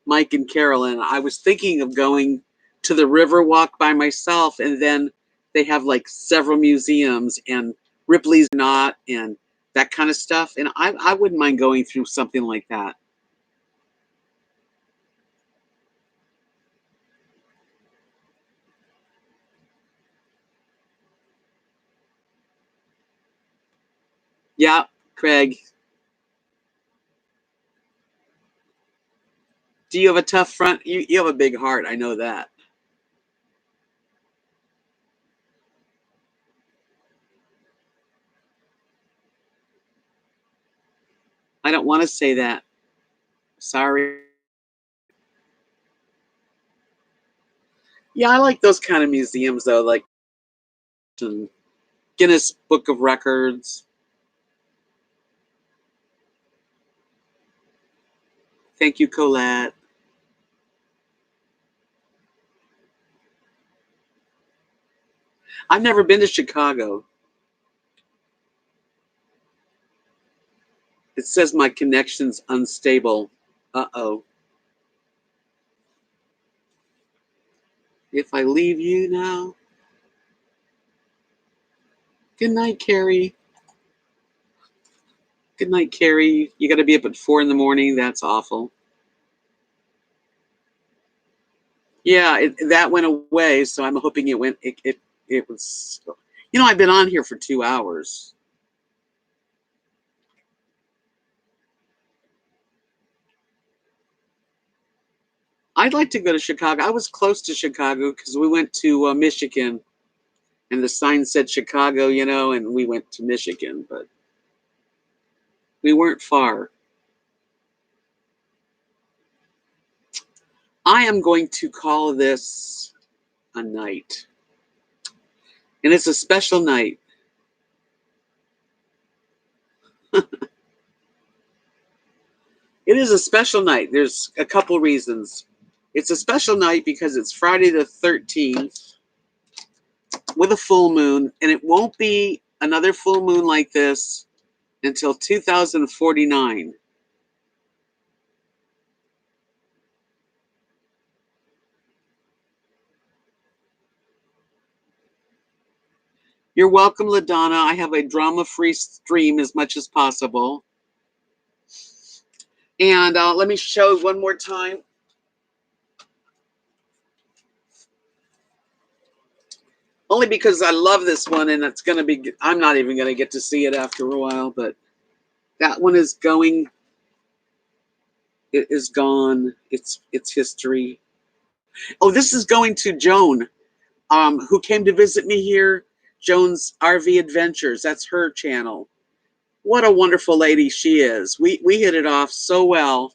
Mike and Carolyn, I was thinking of going to the Riverwalk by myself, and then they have like several museums and Ripley's Not and that kind of stuff. And I wouldn't mind going through something like that. Yeah, Craig, do you have a tough front? You have a big heart. I know that. I don't want to say that. Sorry. Yeah, I like those kind of museums though, like Guinness Book of Records. Thank you, Colette. I've never been to Chicago. It says my connection's unstable. Uh-oh. If I leave you now. Good night, Carrie. Good night, Carrie. You got to be up at 4 in the morning. That's awful. Yeah, that went away, so I'm hoping it went. It was. You know, I've been on here for 2 hours. I'd like to go to Chicago. I was close to Chicago because we went to Michigan, and the sign said Chicago, you know, and we went to Michigan, but we weren't far. I am going to call this a night, and it's a special night. It is a special night. There's a couple reasons. It's a special night because it's Friday the 13th with a full moon, and it won't be another full moon like this until 2049. You're welcome, LaDonna. I have a drama-free stream as much as possible. And let me show one more time. Only because I love this one, and it's going to be, I'm not even going to get to see it after a while, but that one is going, it is gone. It's history. Oh, this is going to Joan, who came to visit me here. Joan's RV Adventures. That's her channel. What a wonderful lady she is. We hit it off so well.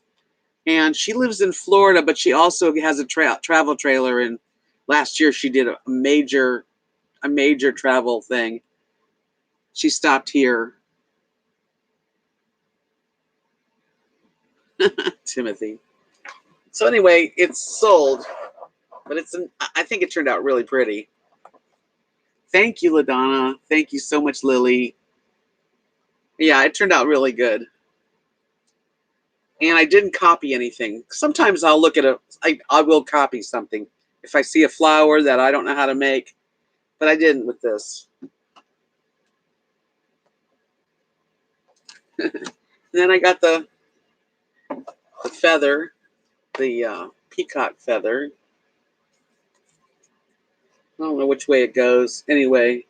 And she lives in Florida, but she also has a travel trailer. And last year she did a major travel thing. She stopped here. Timothy. So anyway, it's sold, but I think it turned out really pretty. Thank you, LaDonna. Thank you so much, Lily. Yeah, it turned out really good. And I didn't copy anything. Sometimes I'll look at I will copy something if I see a flower that I don't know how to make, but I didn't with this. Then I got the feather, the peacock feather. I don't know which way it goes. Anyway,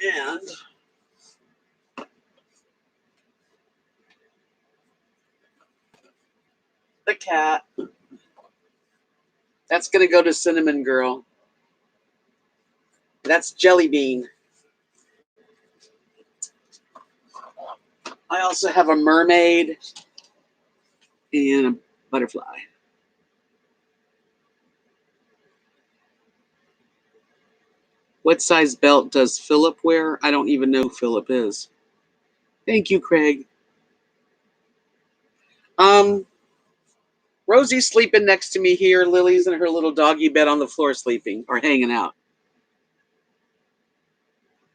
and the cat. That's going to go to Cinnamon Girl. That's Jelly Bean. I also have a mermaid and a butterfly. What size belt does Philip wear? I don't even know who Philip is. Thank you, Craig. Rosie's sleeping next to me here. Lily's in her little doggy bed on the floor sleeping or hanging out.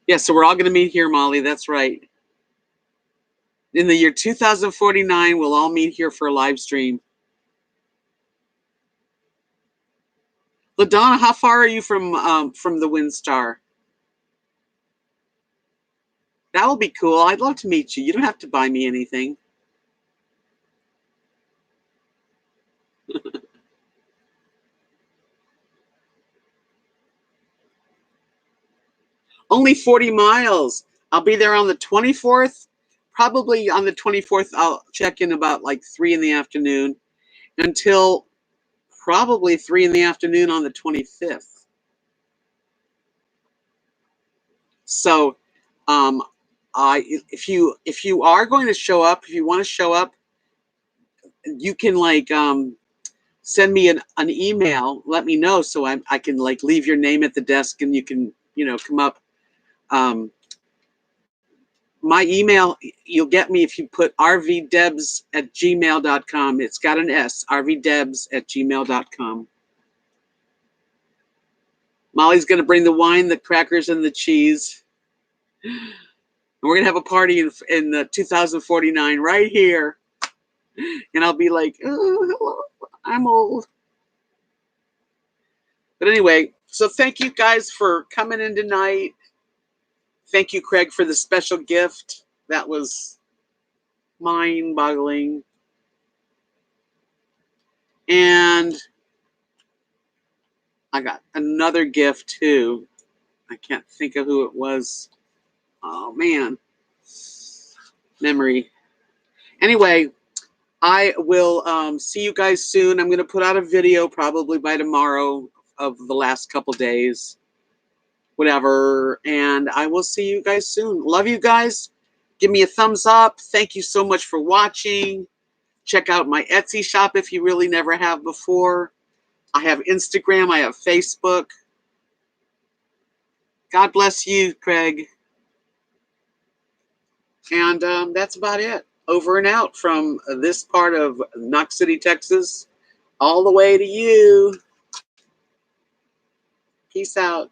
Yeah, so we're all going to meet here, Molly. That's right. In the year 2049, we'll all meet here for a live stream. LaDonna, how far are you from the WinStar? That will be cool. I'd love to meet you. You don't have to buy me anything. Only 40 miles. I'll be there on the 24th. Probably on the 24th, I'll check in about like 3 in the afternoon until probably 3 in the afternoon on the 25th. So, if you are going to show up, if you want to show up, you can like send me an email. Let me know so I can like leave your name at the desk and you can come up. My email, you'll get me if you put rvdebs@gmail.com. It's got an S, rvdebs@gmail.com. Molly's going to bring the wine, the crackers, and the cheese. And we're going to have a party in 2049 right here. And I'll be like, oh, hello, I'm old. But anyway, so thank you guys for coming in tonight. Thank you, Craig, for the special gift. That was mind-boggling. And I got another gift too. I can't think of who it was. Oh man, memory. Anyway, I will see you guys soon. I'm going to put out a video probably by tomorrow of the last couple days, whatever. And I will see you guys soon. Love you guys. Give me a thumbs up. Thank you so much for watching. Check out my Etsy shop if you really never have before. I have Instagram. I have Facebook. God bless you, Craig. And that's about it. Over and out from this part of Knox City, Texas, all the way to you. Peace out.